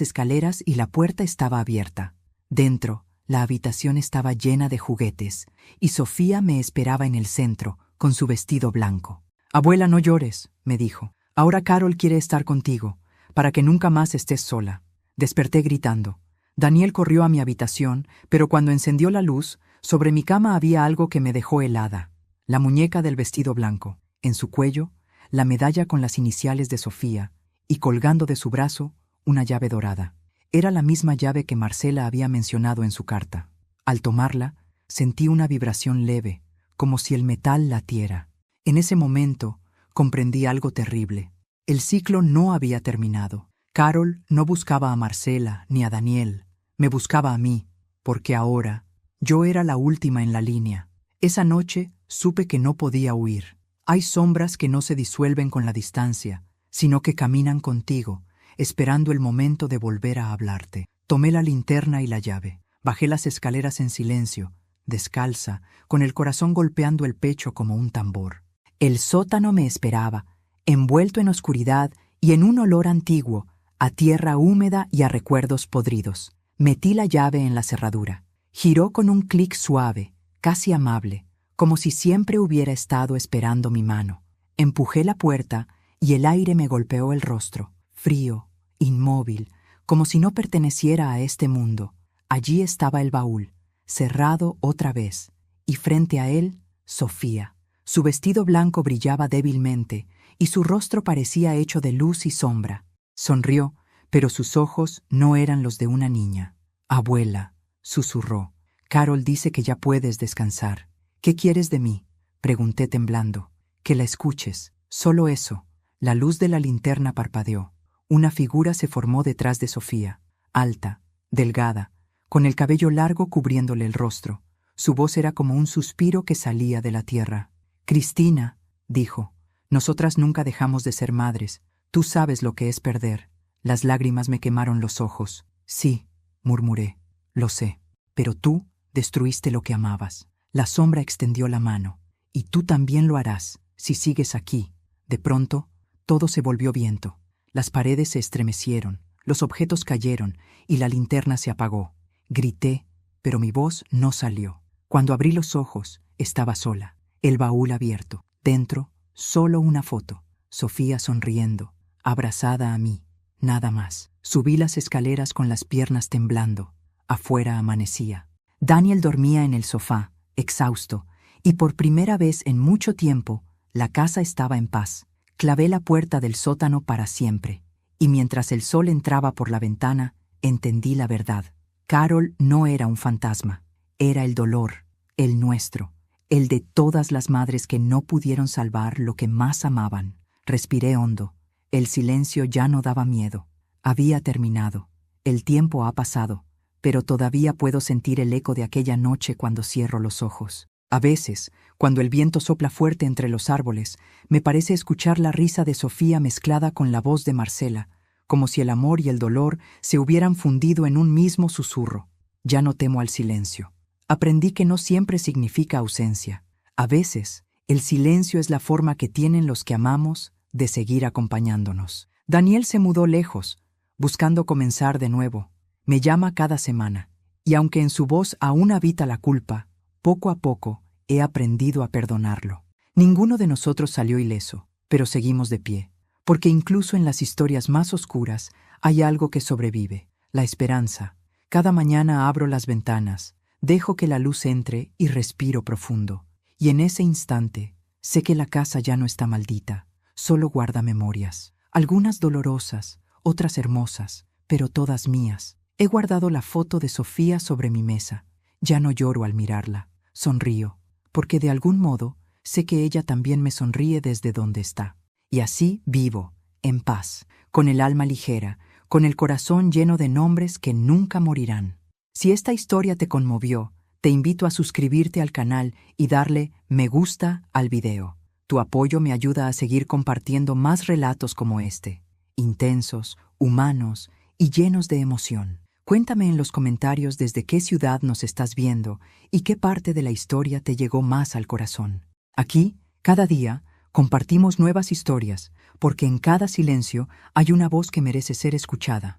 escaleras y la puerta estaba abierta. Dentro, la habitación estaba llena de juguetes, y Sofía me esperaba en el centro, con su vestido blanco. «Abuela, no llores», me dijo. «Ahora Carol quiere estar contigo, para que nunca más estés sola». Desperté gritando. Daniel corrió a mi habitación, pero cuando encendió la luz, sobre mi cama había algo que me dejó helada. La muñeca del vestido blanco, en su cuello, la medalla con las iniciales de Sofía, y colgando de su brazo, una llave dorada. Era la misma llave que Marcela había mencionado en su carta. Al tomarla, sentí una vibración leve, como si el metal latiera. En ese momento, comprendí algo terrible. El ciclo no había terminado. Carol no buscaba a Marcela ni a Daniel, me buscaba a mí, porque ahora yo era la última en la línea. Esa noche supe que no podía huir. Hay sombras que no se disuelven con la distancia, sino que caminan contigo, esperando el momento de volver a hablarte. Tomé la linterna y la llave. Bajé las escaleras en silencio, descalza, con el corazón golpeando el pecho como un tambor. El sótano me esperaba, envuelto en oscuridad y en un olor antiguo, a tierra húmeda y a recuerdos podridos. Metí la llave en la cerradura. Giró con un clic suave, casi amable, como si siempre hubiera estado esperando mi mano. Empujé la puerta y el aire me golpeó el rostro, frío, inmóvil, como si no perteneciera a este mundo. Allí estaba el baúl, cerrado otra vez, y frente a él, Sofía. Su vestido blanco brillaba débilmente, y su rostro parecía hecho de luz y sombra. Sonrió, pero sus ojos no eran los de una niña. «Abuela», susurró, «Carol dice que ya puedes descansar». «¿Qué quieres de mí?», pregunté temblando. «Que la escuches, solo eso». La luz de la linterna parpadeó. Una figura se formó detrás de Sofía, alta, delgada, con el cabello largo cubriéndole el rostro. Su voz era como un suspiro que salía de la tierra. «Cristina», dijo, «nosotras nunca dejamos de ser madres. Tú sabes lo que es perder». Las lágrimas me quemaron los ojos. «Sí», murmuré, «lo sé. Pero tú destruiste lo que amabas». La sombra extendió la mano. «Y tú también lo harás, si sigues aquí». De pronto, todo se volvió viento. Las paredes se estremecieron, los objetos cayeron y la linterna se apagó. Grité, pero mi voz no salió. Cuando abrí los ojos, estaba sola. El baúl abierto. Dentro, solo una foto. Sofía sonriendo, abrazada a mí. Nada más. Subí las escaleras con las piernas temblando. Afuera amanecía. Daniel dormía en el sofá, exhausto, y por primera vez en mucho tiempo, la casa estaba en paz. Clavé la puerta del sótano para siempre, y mientras el sol entraba por la ventana, entendí la verdad. Carol no era un fantasma, era el dolor, el nuestro, el de todas las madres que no pudieron salvar lo que más amaban. Respiré hondo. El silencio ya no daba miedo. Había terminado. El tiempo ha pasado, pero todavía puedo sentir el eco de aquella noche cuando cierro los ojos. A veces, cuando el viento sopla fuerte entre los árboles, me parece escuchar la risa de Sofía mezclada con la voz de Marcela, como si el amor y el dolor se hubieran fundido en un mismo susurro. Ya no temo al silencio. Aprendí que no siempre significa ausencia. A veces, el silencio es la forma que tienen los que amamos de seguir acompañándonos. Daniel se mudó lejos, buscando comenzar de nuevo. Me llama cada semana, y aunque en su voz aún habita la culpa, poco a poco he aprendido a perdonarlo. Ninguno de nosotros salió ileso, pero seguimos de pie, porque incluso en las historias más oscuras hay algo que sobrevive, la esperanza. Cada mañana abro las ventanas, dejo que la luz entre y respiro profundo. Y en ese instante sé que la casa ya no está maldita, solo guarda memorias. Algunas dolorosas, otras hermosas, pero todas mías. He guardado la foto de Sofía sobre mi mesa. Ya no lloro al mirarla. Sonrío, porque de algún modo sé que ella también me sonríe desde donde está. Y así vivo, en paz, con el alma ligera, con el corazón lleno de nombres que nunca morirán. Si esta historia te conmovió, Te invito a suscribirte al canal y darle me gusta al video. Tu apoyo me ayuda a seguir compartiendo más relatos como este, intensos, humanos y llenos de emoción. Cuéntame en los comentarios desde qué ciudad nos estás viendo y qué parte de la historia te llegó más al corazón. Aquí, cada día, compartimos nuevas historias, porque en cada silencio hay una voz que merece ser escuchada.